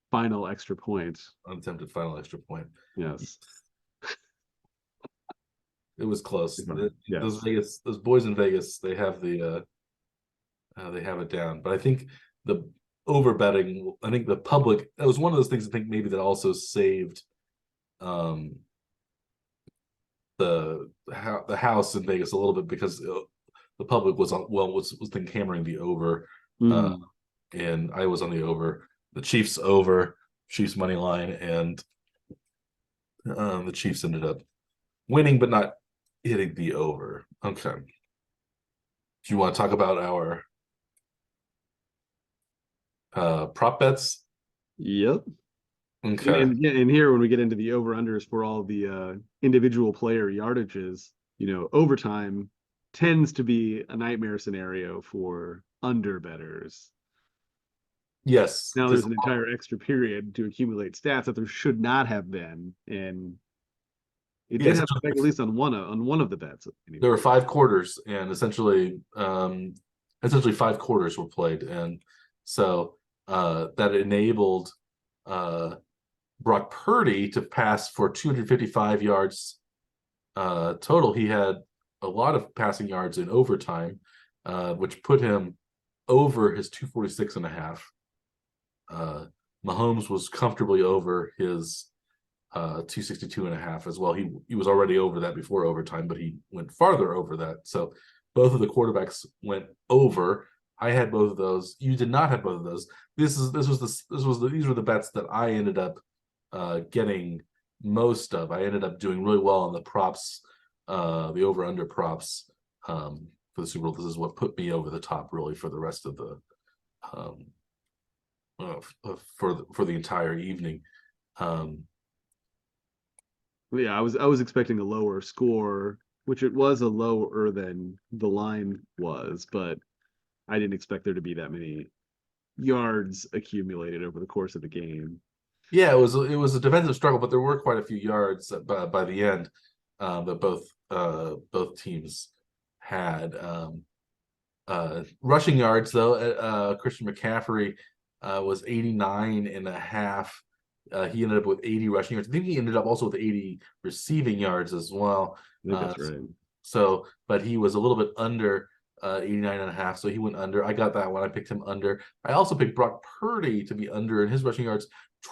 final extra point. Unattempted final extra point. Yes. It was close. Yes. Those boys in Vegas, they have it down. But I think the over betting, I think the public, that was one of those things I think maybe that also saved um the house in Vegas a little bit because the public was then hammering the over, uh, Mm. and I was on the over. The Chiefs over, Chiefs money line, and the Chiefs ended up winning, but not hitting the over. Okay. Do you want to talk about our prop bets? Yep. Okay. And here when we get into the over unders for all the individual player yardages, overtime tends to be a nightmare scenario for under betters. Yes, Now because there's an entire extra period to accumulate stats that there should not have been, and it did yes, have effect at least on one of the bets there were anyway. 5 quarters, and essentially 5 quarters were played, and so that enabled uh, Brock Purdy to pass for 255 yards total. He had a lot of passing yards in overtime, which put him over his 246.5. Mahomes was comfortably over his 262.5 as well. He was already over that before overtime, but he went farther over that. So both of the quarterbacks went over. I had both of those. You did not have both of those. These were the bets that I ended up getting most of. I ended up doing really well on the props, the over under props for the Super Bowl. This is what put me over the top really for the rest of the um, for the entire evening. Um, Yeah, I was expecting a lower score, which it was a lower than the line was, but I didn't expect there to be that many yards accumulated over the course of the game. Yeah, it was a defensive struggle, but there were quite a few yards by the end that both teams had. Rushing yards though, Christian McCaffrey was 89.5. He ended up with 80 rushing yards. I think he ended up also with 80 receiving yards as well. I think that's right. So, but he was a little bit under 89.5, so he went under. I got that one. I picked him under. I also picked Brock Purdy to be under in his rushing yards,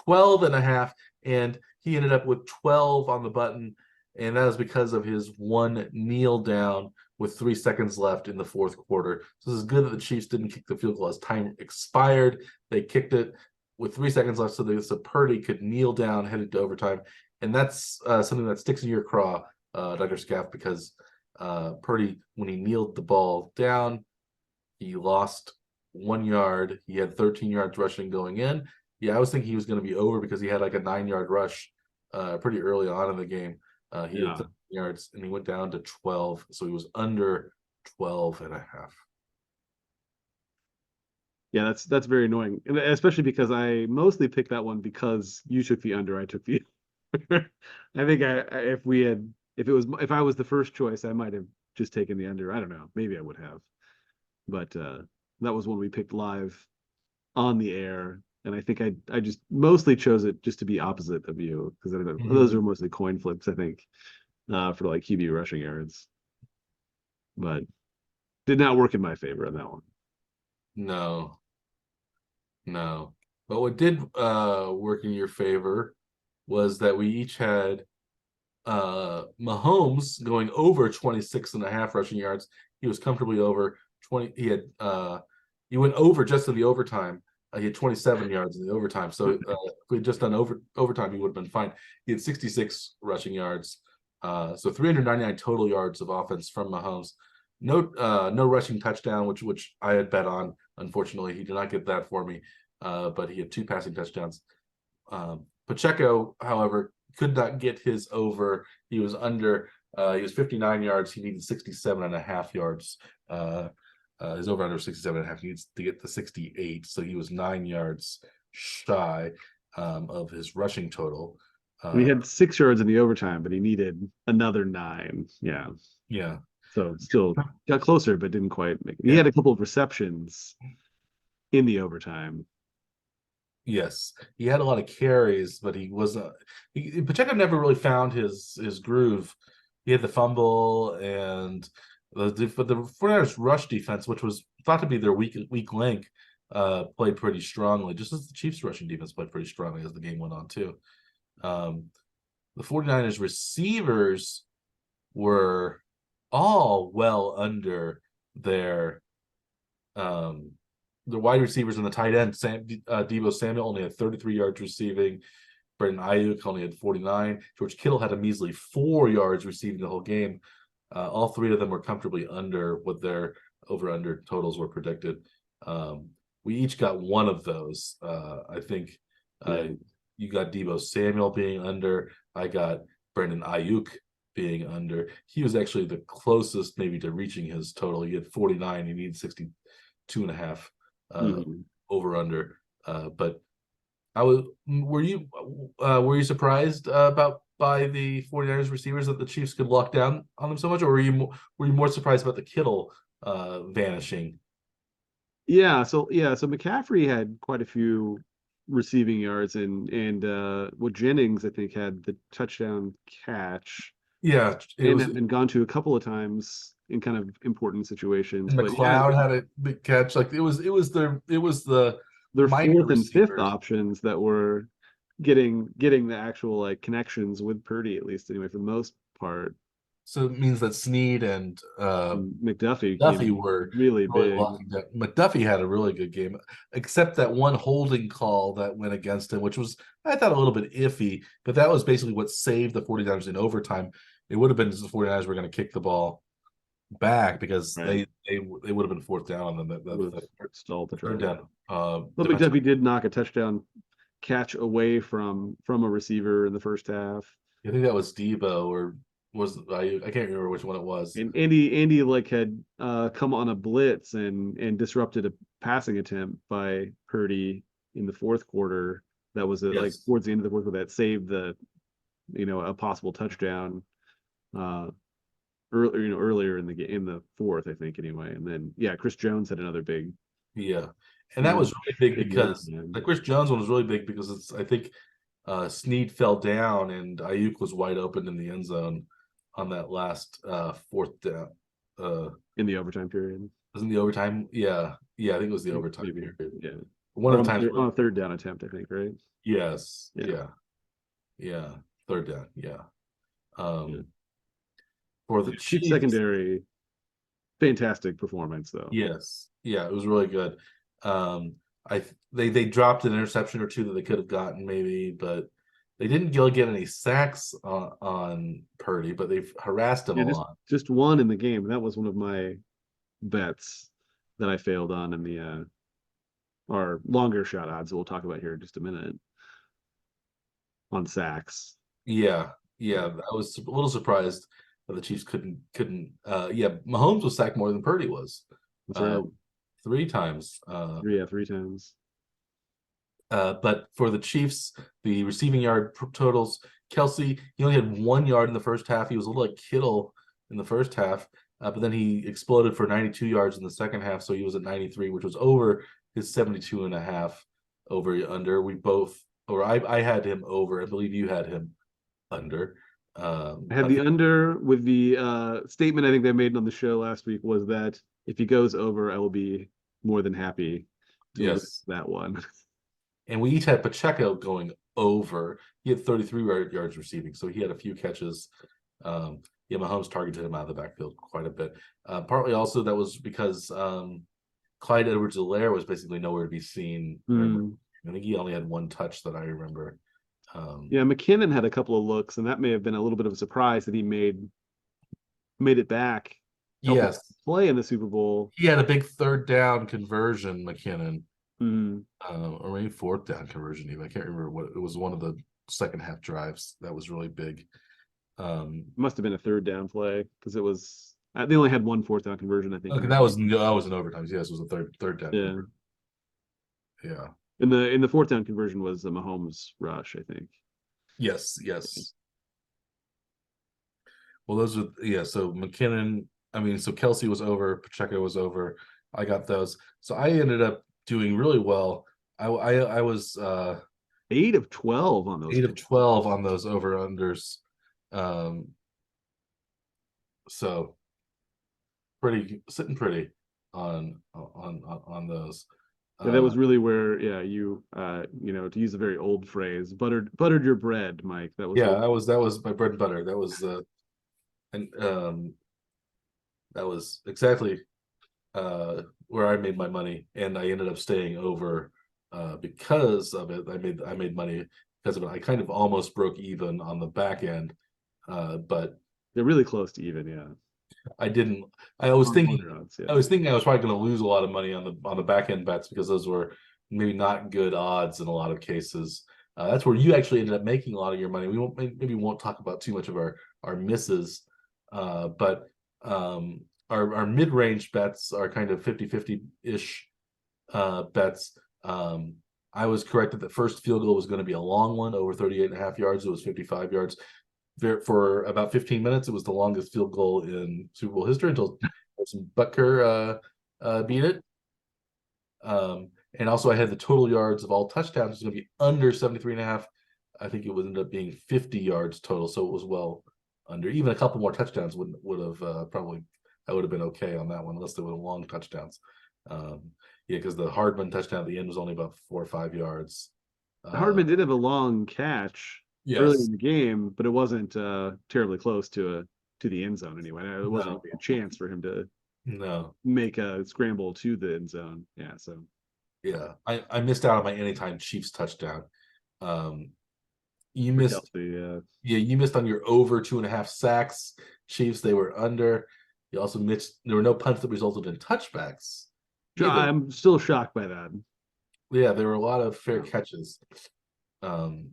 12.5, and he ended up with 12 on the button, and that was because of his one kneel down with 3 seconds left in the fourth quarter. So this is good that the Chiefs didn't kick the field goal as time expired. They kicked it with 3 seconds left, so Purdy could kneel down, headed to overtime, and that's something that sticks in your craw, Dr. Scaff, because Purdy, when he kneeled the ball down, he lost 1 yard. He had 13 yards rushing going in. Yeah, I was thinking he was going to be over because he had like a 9 yard rush pretty early on in the game. He had Yeah. 13 yards and he went down to 12. So he was under 12.5. Yeah, that's very annoying, and especially because I mostly picked that one because you took the under, I took the. I think if I was the first choice, I might have just taken the under. I don't know, maybe I would have, but that was one we picked live on the air. and I think I just mostly chose it just to be opposite of you because those are mostly coin flips, I think, for like QB rushing yards, but did not work in my favor on that one. No, no. But what did work in your favor was that we each had Mahomes going over 26 and a half rushing yards. He was comfortably over 20. He went over just in the overtime. He had 27 yards in the overtime. So if we had just done overtime, he would have been fine. He had 66 rushing yards. So 399 total yards of offense from Mahomes. No rushing touchdown, which I had bet on. Unfortunately, he did not get that for me. But he had 2 passing touchdowns. Pacheco, however, could not get his over. He was under. He was 59 yards. He needed 67 and a half yards. His over under 67 and a half. He needs to get to 68. So he was 9 yards shy of his rushing total. And he had 6 yards in the overtime, but he needed another 9. Yeah. Yeah. So still got closer, but didn't quite make it. He had a couple of receptions in the overtime. Yes, he had a lot of carries, but he wasn't. Pacheco never really found his groove. He had the fumble, and but the 49ers rush defense, which was thought to be their weak link, played pretty strongly, just as the Chiefs rushing defense played pretty strongly as the game went on too. The 49ers receivers were all well under their the wide receivers and the tight end. Deebo Samuel only had 33 yards receiving. Brandon Ayuk only had 49. George Kittle had a measly 4 yards receiving the whole game. All 3 of them were comfortably under what their over-under totals were predicted. We each got one of those. I think you got Deebo Samuel being under. I got Brandon Ayuk being under. He was actually the closest maybe to reaching his total. He had 49. He needed 62 and a half. Over under, but were you surprised by the 49ers receivers that the Chiefs could lock down on them so much, or were you more surprised about the Kittle vanishing? So McCaffrey had quite a few receiving yards, and Jennings I think had the touchdown catch. Yeah, had been gone to a couple of times in kind of important situations. And McLeod had a big catch. Like it was their 4th and 5th options that were getting the actual like connections with Purdy, at least anyway, for the most part. So it means that Snead and McDuffie were really big. McDuffie had a really good game, except that one holding call that went against him, which was, I thought, a little bit iffy, but that was basically what saved the 49ers in overtime. It would have been the 49ers were going to kick the ball back because they would have been 4th down on them. That stalled the third down. But McDuffie did knock a touchdown catch away from a receiver in the first half. I think that was Deebo, or was I can't remember which one it was. And Andy like had come on a blitz and disrupted a passing attempt by Purdy in the 4th quarter. That was like towards the end of the 4th quarter that saved the a possible touchdown earlier in the 4th, I think, anyway. And then Chris Jones had another big and that was really big because the Chris Jones one was really big because it's, I think, Snead fell down and Ayuk was wide open in the end zone on that last 4th down. In the overtime period. Wasn't the overtime? Yeah, I think it was the overtime period. Yeah. One of the times on a 3rd down attempt, I think, right? Yes. Yeah. 3rd down. Yeah. For the Chiefs secondary, fantastic performance though. Yes. Yeah, it was really good. They dropped an interception or 2 that they could have gotten maybe, but they didn't get any sacks on Purdy, but they've harassed him a lot. Just one in the game. That was one of my bets that I failed on in the our longer shot odds that we'll talk about here in just a minute on sacks. Yeah. I was a little surprised that the Chiefs couldn't. Mahomes was sacked more than Purdy was. That's right. 3 times. 3 times. But for the Chiefs, the receiving yard totals, Kelsey, he only had 1 yard in the first half. He was a little like Kittle in the first half, but then he exploded for 92 yards in the second half. So he was at 93, which was over his 72 and a half over under. We both, or I had him over. I believe you had him under. I had I the think under with the statement I think they made on the show last week was that if he goes over, I will be more than happy to lose yes, that one. and we each had Pacheco going over. He had 33 yards receiving, so he had a few catches. Yeah, Mahomes targeted him out of the backfield quite a bit. Partly also that was because Clyde Edwards-Helaire was basically nowhere to be seen. Hmm. I think he only had one touch that I remember. Yeah, McKinnon had a couple of looks, and that may have been a little bit of a surprise that he made it back, helped Yes, play in the Super Bowl. he had a big third down conversion, McKinnon, Hmm. or maybe fourth down conversion. Even I can't remember what it was. One of the second half drives that was really big. Must have been a third down play because it was they only had one fourth down conversion, I think, in Okay, the that game. was an overtime. Yes, it was a third down Yeah, conversion. Yeah. in the fourth down conversion was the Mahomes rush, I think. Yes. Yes. Well, those are yeah. So McKinnon. I mean, so Kelsey was over. Pacheco was over. I got those. So I ended up doing really well. I was 8 of 12 on those 8 of picks. 12 on those over unders. Um, so pretty sitting pretty on those. Yeah, that Uh, was really where, yeah, to use a very old phrase, buttered your bread, Mike. That was yeah, really that was my bread and butter. That was and that was exactly where I made my money, and I ended up staying over because of it. I made money because of it. I kind of almost broke even on the back end, but they're really close to even, yeah. I didn't. I was On thinking. odds, I yeah. was thinking I was probably going to lose a lot of money on the back end bets because those were maybe not good odds in a lot of cases. That's where you actually ended up making a lot of your money. We won't talk about too much of our misses, but our mid range bets are kind of 50-50 ish bets. I was correct that the first field goal was going to be a long one over 38 and a half yards. It was 55 yards for about 15 minutes. It was the longest field goal in Super Bowl history until Butker beat it. And also I had the total yards of all touchdowns was going to be under 73 and a half. I think it would end up being 50 yards total. So it was well under. Even a couple more touchdowns would have probably I would have been okay on that one unless they were long touchdowns. Yeah, because the Hardman touchdown at the end was only about 4 or 5 yards. Hardman did have a long catch early Yes. in the game, but it wasn't terribly close to the end zone anyway. It wasn't No. really a chance for him to No. make a scramble to the end zone. Yeah, so Yeah. I missed out on my anytime Chiefs touchdown. Um, you for missed Kelsey, Yeah, you missed on your over 2.5 sacks. Chiefs, they were under. You also missed, there were no punts that resulted in touchbacks either. I'm still shocked by that. Yeah, there were a lot of fair Yeah. catches. Um,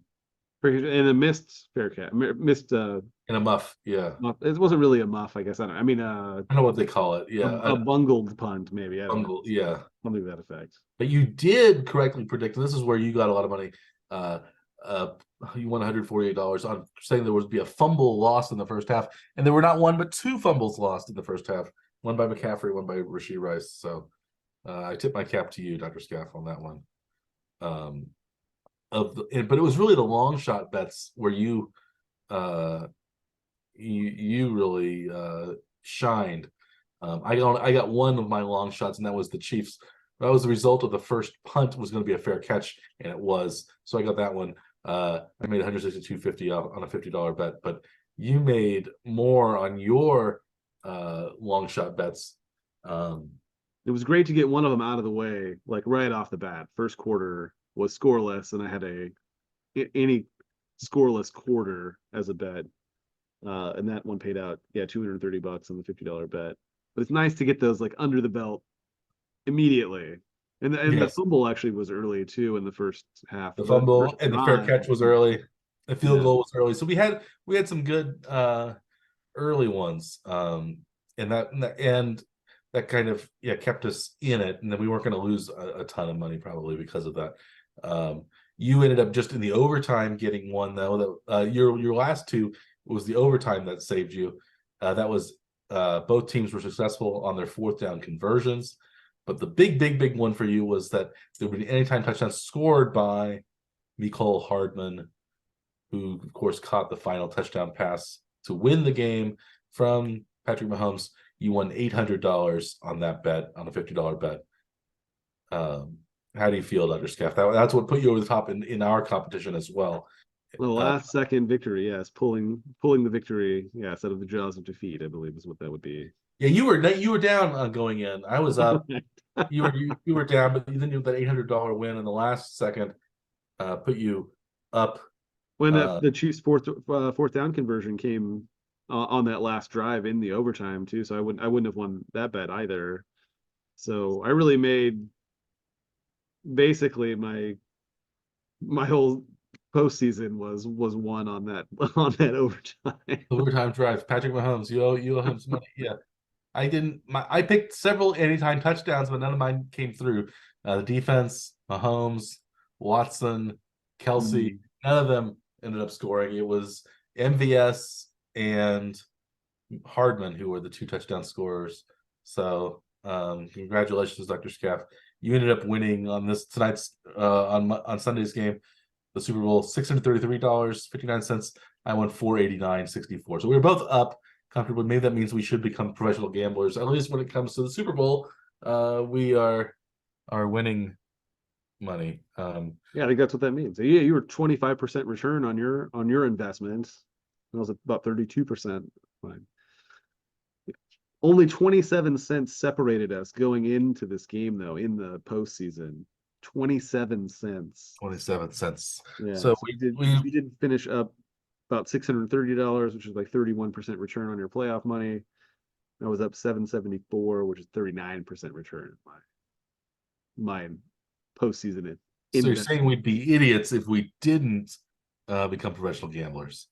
And a missed fair catch, missed in a muff, yeah. muff. It wasn't really a muff, I guess. I don't. I mean, I don't know what they call it. a, Yeah, a bungled punt, maybe. I don't know. bungle, yeah. Something to that effect. But you did correctly predict, and this is where you got a lot of money. Uh, uh, you won $148 on saying there would be a fumble lost in the first half, and there were not one but two fumbles lost in the first half. One by McCaffrey, one by Rashee Rice. So I tip my cap to you, Dr. Scaff, on that one. But it was really the long shot bets where uh, you really shined. I got one of my long shots, and that was the Chiefs. That was the result of the first punt was going to be a fair catch, and it was. So I got that one. I made 162.50 on a $50 bet, but you made more on your long shot bets. It was great to get one of them out of the way, like right off the bat. First quarter was scoreless, and I had any scoreless quarter as a bet. And that one paid out, yeah, $230 on the $50 bet. But it's nice to get those like under the belt immediately. And the Yes, fumble actually was early too in the first half. the The fumble first and the fair drive. catch was early. The field Yeah. goal was early, so we had some good early ones, and that kind of kept us in it, and then we weren't going to lose a ton of money probably because of that. You ended up just in the overtime getting one though. That your last two was the overtime that saved you. That was both teams were successful on their fourth down conversions. But the big one for you was that there would be anytime touchdown scored by Mecole Hardman, who of course caught the final touchdown pass to win the game from Patrick Mahomes. You won $800 on that bet, on a $50 bet. How do you feel, Dr. Scaff? That's what put you over the top in our competition as well. The last second victory, yes, pulling the victory, yes, out of the jaws of defeat, I believe is what that would be. Yeah, you were down on going in. I was up. You were down, but then you that $800 win in the last second put you up. When the Chiefs fourth down conversion came on that last drive in the overtime too, so I wouldn't have won that bet either. So I really made basically my whole postseason was won on that overtime. Overtime drive. Patrick Mahomes, you owe him some money. Yeah. I picked several anytime touchdowns, but none of mine came through. The defense, Mahomes, Watson, Kelsey, none of them ended up scoring. It was MVS and Hardman who were the 2 touchdown scorers. So congratulations, Dr. Scaff. You ended up winning on this tonight's on Sunday's game, the Super Bowl, $633.59. I won $489.64. So we were both up comfortably. Maybe that means we should become professional gamblers. At least when it comes to the Super Bowl, we are winning money. Yeah, I think that's what that means. Yeah, you were 25% return on your investment. That was about 32%. Fine. Only 27 cents separated us going into this game, though, in the postseason. 27 cents. 27 cents. Yeah. So we did finish up about $630, which is like 31% return on your playoff money. I was up $774, which is 39% return on my postseason. So you're saying we'd be idiots if we didn't become professional gamblers?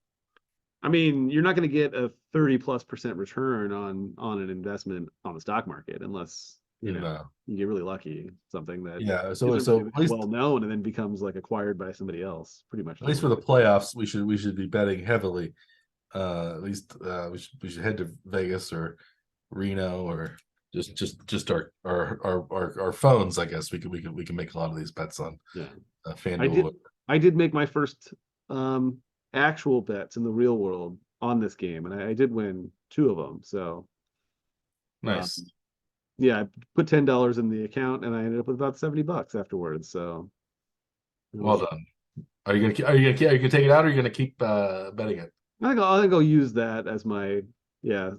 I mean, you're not going to get a 30+% return on an investment on the stock market unless you get really lucky. Something that so at least well known and then becomes like acquired by somebody else. Pretty much. At least for the playoffs, we should be betting heavily. At least we should head to Vegas or Reno or just our phones. I guess we can make a lot of these bets on. Yeah, FanDuel. I did make my first actual bets in the real world on this game, and I did win 2 of them. So nice. Yeah, I put $10 in the account, and I ended up with about $70 afterwards. So well done. Are you gonna take it out, or are you gonna keep betting it? I think I'll use that as my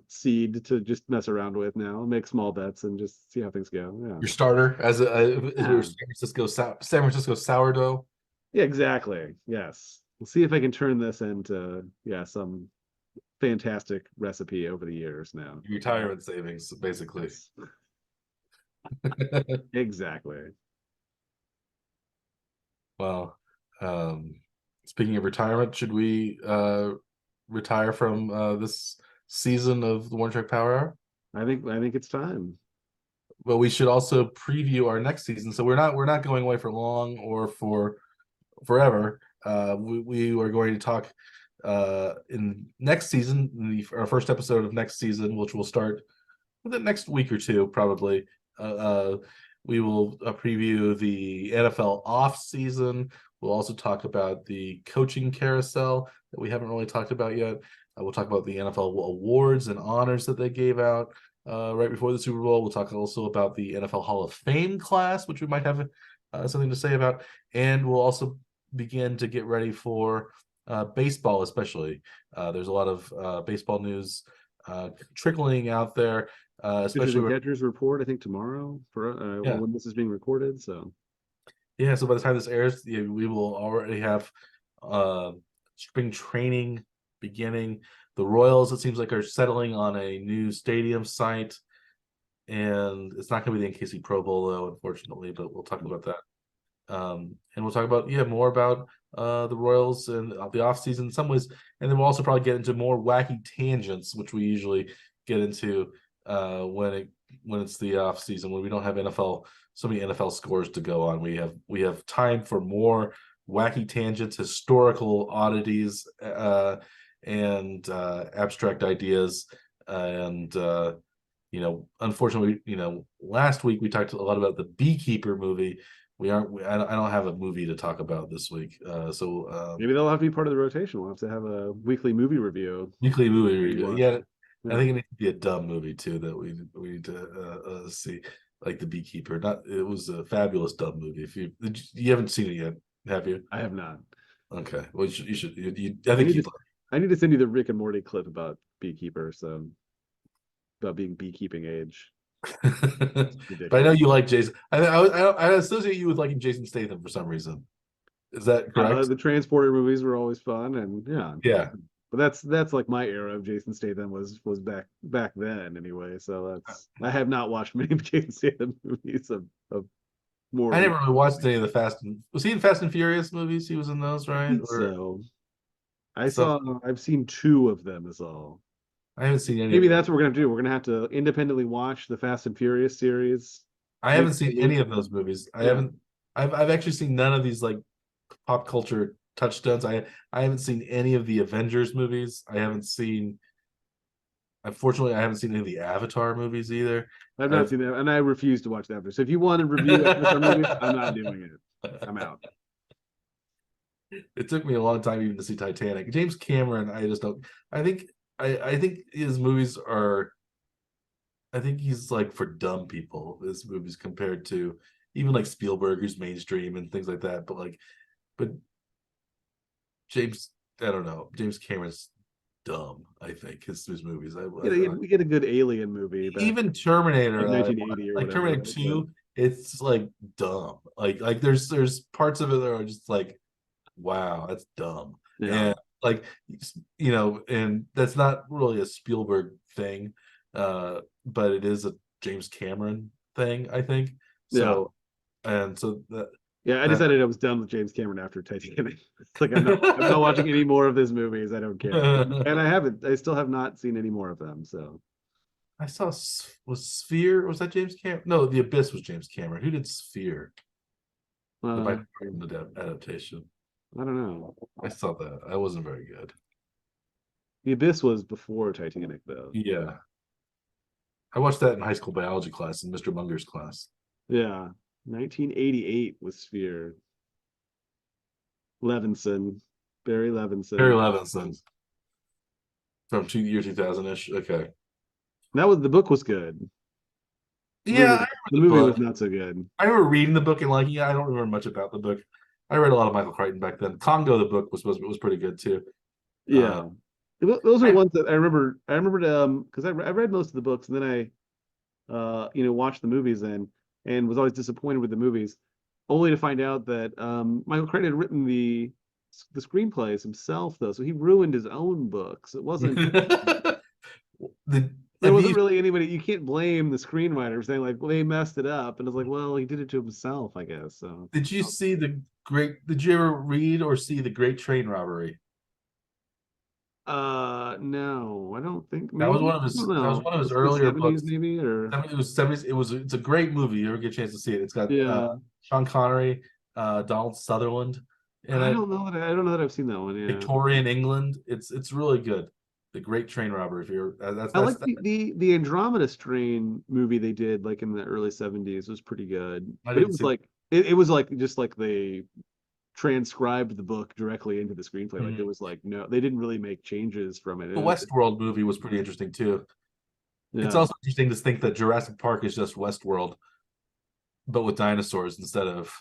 seed to just mess around with now. I'll make small bets and just see how things go. Yeah. Your starter as San Francisco sourdough. Yeah, exactly. Yes. We'll see if I can turn this into some fantastic recipe over the years now. Retirement savings, basically. Yes. Exactly. Well, speaking of retirement, should we retire from this season of the One Track Power Hour? I think it's time. Well, we should also preview our next season. So we're not going away for long or for forever. We are going to talk in next season, our first episode of next season, which will start the next week or two, probably. We will preview the NFL off season. We'll also talk about the coaching carousel that we haven't really talked about yet. We'll talk about the NFL awards and honors that they gave out right before the Super Bowl. We'll talk also about the NFL Hall of Fame class, which we might have something to say about. And we'll also begin to get ready for baseball, especially. There's a lot of baseball news trickling out there. Especially the catcher's report, I think tomorrow for when this is being recorded. So by the time this airs, we will already have spring training beginning. The Royals, it seems like, are settling on a new stadium site, and it's not going to be the NKC Pro Bowl, though, unfortunately. But we'll talk about that, and we'll talk about more about the Royals and the offseason in some ways, and then we'll also probably get into more wacky tangents, which we usually get into when it's the off season, when we don't have so many NFL scores to go on. We have time for more wacky tangents, historical oddities, and abstract ideas, and Unfortunately, last week we talked a lot about the Beekeeper movie. I don't have a movie to talk about this week. Maybe they'll have to be part of the rotation. We'll have to have a weekly movie review. Weekly movie Binge review. watch. Yeah, I Yeah. think it needs to be a dumb movie too that we need to see, like the Beekeeper. Not it was a fabulous dumb movie. If you haven't seen it yet, have you? I have not. Okay, well I I think need you'd to I need to send you the Rick and Morty clip about beekeeper, so about being beekeeping age. like. But I know Ridiculous. you like Jason. I associate you with liking Jason Statham for some reason. Is that correct? The transporter movies were always fun, and yeah, Yeah. but that's like my era of Jason Statham was back then anyway. So I have not watched many Jason Statham movies of more I never recent. really watched any of the was he in Fast and Furious movies? He was in those, I right? think Or so. so I've seen two of them is all. I haven't seen any of Maybe them. that's what we're gonna do. We're gonna have to independently watch the Fast and Furious series I week haven't by seen any week. of those movies. I Yeah, haven't. I've actually seen none of these like pop culture touchstones. I haven't seen any of the Avengers movies. I haven't seen. Unfortunately, I haven't seen any of the Avatar movies either. I've not I've. seen that, and I refuse to watch that. So if you want to review Avatar movies, I'm not doing it. I'm out. It took me a long time even to see Titanic. James Cameron, I just don't. I think. I think his movies are. I think he's like for dumb people. His movies compared to even like Spielberg, who's mainstream and things like that. But James, I don't know. James Cameron's dumb. I think his movies. We get a good Alien movie back Even like Terminator, 1980 or like whatever, Terminator right? But 2, it's like dumb. Like there's parts of it that are just like, wow, that's dumb. yeah, And like and that's not really a Spielberg thing, but it is a James Cameron thing, I think. yeah, So and so that yeah. I that decided I was done with James Cameron after Titanic. It's like I'm not watching any more of his movies. I don't care, and I haven't. I still have not seen any more of them. So I saw was Sphere, was that James Cameron? No, The Abyss was James Cameron. Who did Sphere? The uh, Michael Crichton adaptation. I don't know. I saw that. I wasn't very good. The Abyss was before Titanic, though. Yeah. I watched that in high school biology class in Mr. Munger's class. Yeah, 1988 was Sphere. Levinson, Barry Barry Levinson. Levinson from 2000 ish. Okay. That was the book was good. The Yeah, I movie remember the the movie was book. not so good. I remember reading the book and liking it. I don't remember much about the book. I read a lot of Michael Crichton back then. Congo, the book was pretty good too. Uh, Yeah. Those are I, ones that I remembered because I read most of the books and then I watched the movies and was always disappointed with the movies, only to find out that Michael Crichton had written the screenplays himself though, so he ruined his own books. It wasn't the, there have wasn't you really anybody. You can't blame the screenwriter saying like, well, they messed it up, and it's like, well, he did it to himself, I guess. So did you see did you ever read or see The Great Train Robbery? no, I don't think That was maybe one of I don't his know. earlier The books. 70s maybe or It was 70s. It's a great movie. You ever get a chance to see it? It's got yeah. Sean Connery, Donald Sutherland in it. I don't know that I've seen that one. Yeah. Victorian England. It's really good. The Great Train Robbery. If you're I like the Andromeda Strain movie they did like in the early 70s was pretty good. I But it didn't was see. like it was like just like they transcribed the book directly into the screenplay. Like it Mhm. was like no, they didn't really make changes from it. The Westworld movie was pretty interesting too. It's Yeah. also interesting to think that Jurassic Park is just Westworld, but with dinosaurs instead of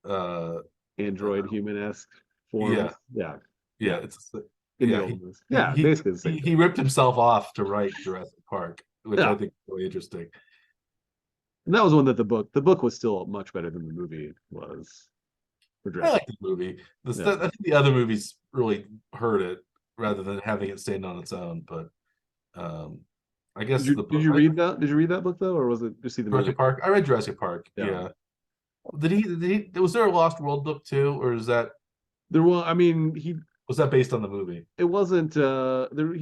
uh, uh Android human-esque yeah, forms. Yeah. yeah. Yeah. It's In the yeah. old ones. Yeah, basically the same thing. He ripped himself off to write Jurassic Park, which I Yeah. think is really interesting. And that was one that the book was still much better than the movie was for I Jurassic. like the movie. Yeah. I think the other movies really hurt it rather than having it stand on its own. But um, I guess the Did book, you read that? Did you read that book though, or was it just see the movie? Jurassic Park. I read Jurassic Park. Yeah. Yeah. Was there a Lost World book too, or There was I mean was that based on the movie? it wasn't he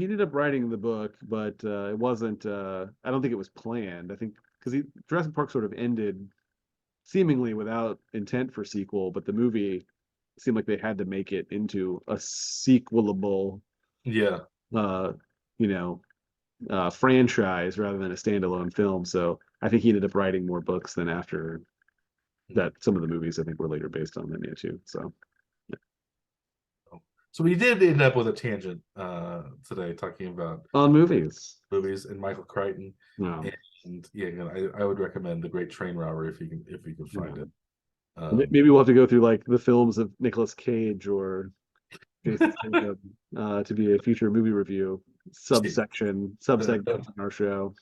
ended up writing the book, but it wasn't I don't think it was planned. I think because Jurassic Park sort of ended seemingly without intent for sequel, but the movie seemed like they had to make it into a sequelable Yeah. uh you know franchise rather than a standalone film. So I think he ended up writing more books than after that. Some of the movies I think were later based on him, yeah, too. So So we did end up with a tangent today talking about on movies. movies and Michael Crichton. Wow. And yeah, I would recommend The Great Train Robbery if you can find Yeah. it. Maybe we'll have to go through like the films of Nicolas Cage or Jason Statham to be a future movie review subsegment on our show.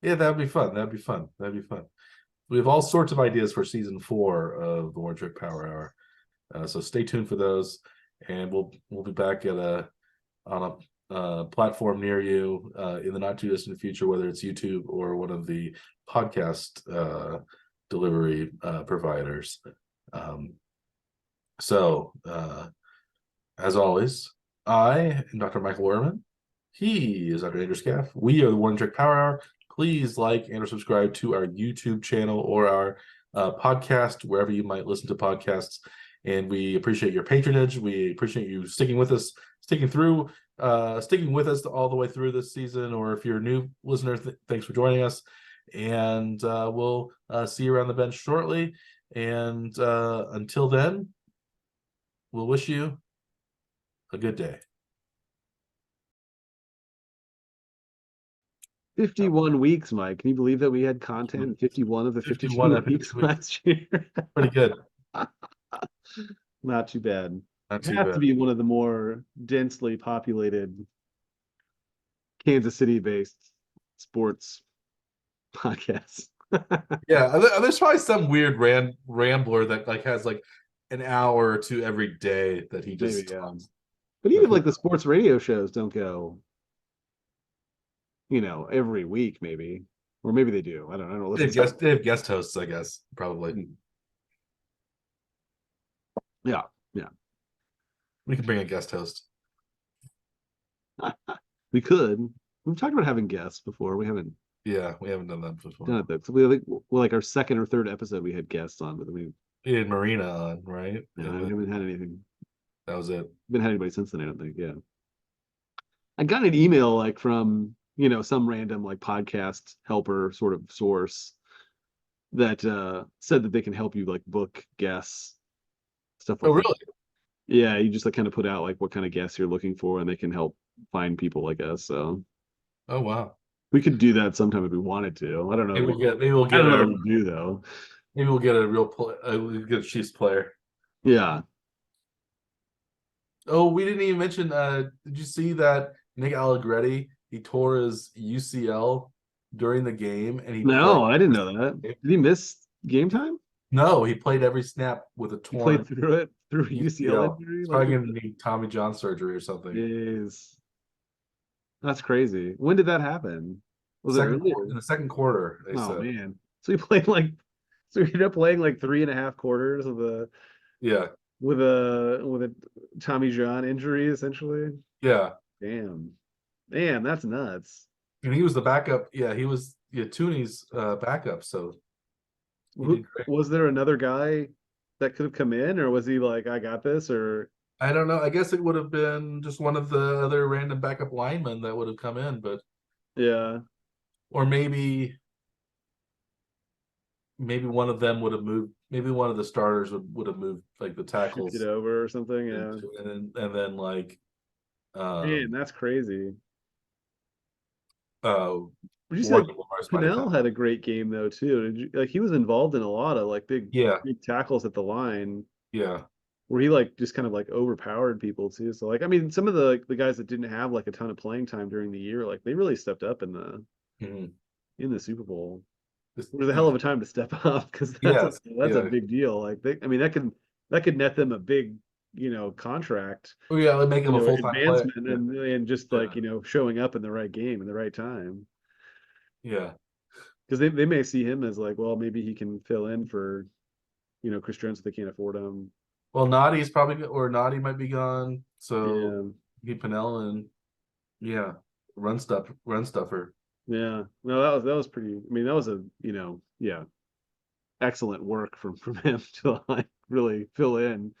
Yeah, that'd be fun. That'd be fun. That'd be fun. We have all sorts of ideas for season 4 of the One Trick Power Hour. So stay tuned for those, and we'll be back at on a platform near you in the not too distant future, whether it's YouTube or one of the podcast delivery providers. So as always, I am Dr. Michael Werman. He is Dr. Andrew Scaff. We are the One Trick Power Hour. Please like and or subscribe to our YouTube channel or our podcast, wherever you might listen to podcasts. And we appreciate your patronage. We appreciate you sticking with us, sticking with us all the way through this season. Or if you're a new listener, thanks for joining us. And we'll see you around the bench shortly. And until then, we'll wish you a good day. 51 weeks, Mike. Can you believe that we had content in 51 of the 52 weeks last year? Pretty good. Not too bad. Not It too has bad. to be one of the more densely populated Kansas City-based sports podcasts. Yeah, there's probably some weird rambler that like has like an hour or two every day that he Maybe, just yeah. talks. But even like the sports radio shows don't go, every week, maybe. Or maybe they do. I don't know. They have guest hosts, I guess, probably. Yeah, yeah. We can bring a guest host. We could. We've talked about having guests before. We haven't Yeah, we haven't done that before. done it. So we like our second or third episode we had guests on, but we had Marina on, right? Yeah, we haven't had anything. That was it. Haven't had anybody since then, I don't think. Yeah. I got an email like from, some random like podcast helper sort of source that said that they can help you like book guests, stuff like Oh, really? that. Yeah, you just like kind of put out like what kind of guests you're looking for and they can help find people, I guess. So Oh, wow. we could do that sometime if we wanted to. I don't know. Maybe we'll get I don't know what we do though. Maybe we'll get a real we'll get a Chiefs player. Yeah. Oh, we didn't even mention did you see that Nick Allegretti, he tore his UCL during the game and No, I didn't know that. Did he miss game time? No, he played every snap with a He torn played through it through a UCL injury. He's probably gonna need Tommy John surgery or something. Jeez. That's crazy. When did that happen? Was it in earlier? the second quarter, they Oh said. man. So he ended up playing like 3.5 quarters of the Yeah. with a Tommy John injury, essentially. Yeah. Damn. Man, that's nuts. And he was the backup. Yeah, he was Tooney's backup. So was there another guy that could have come in, or was he like, I got this, or I don't know. I guess it would have been just one of the other random backup linemen that would have come in, but yeah. Or maybe one of them would have moved. Maybe one of the starters would have moved like the tackles it over or something. Yeah. And then like man, that's crazy. Would you say Pinnell had a great game though too? Did you, like he was involved in a lot of like big tackles at the line. Yeah. Where he like just kind of like overpowered people too. So like I mean some of the guys that didn't have like a ton of playing time during the year, like they really stepped up in the Super Bowl. It was a hell of a time to step up because that's a big deal. Like that could net them a big contract. Oh yeah, make him a full-time advancement player. And just like showing up in the right game in the right time. Yeah, because they may see him as like, well, maybe he can fill in for Chris Jones if they can't afford him. Well, Nadi's Nadi might be gone, so he Pinnell and run stuffer. Yeah, no, that was pretty. I mean, that was a excellent work from him to like really fill in.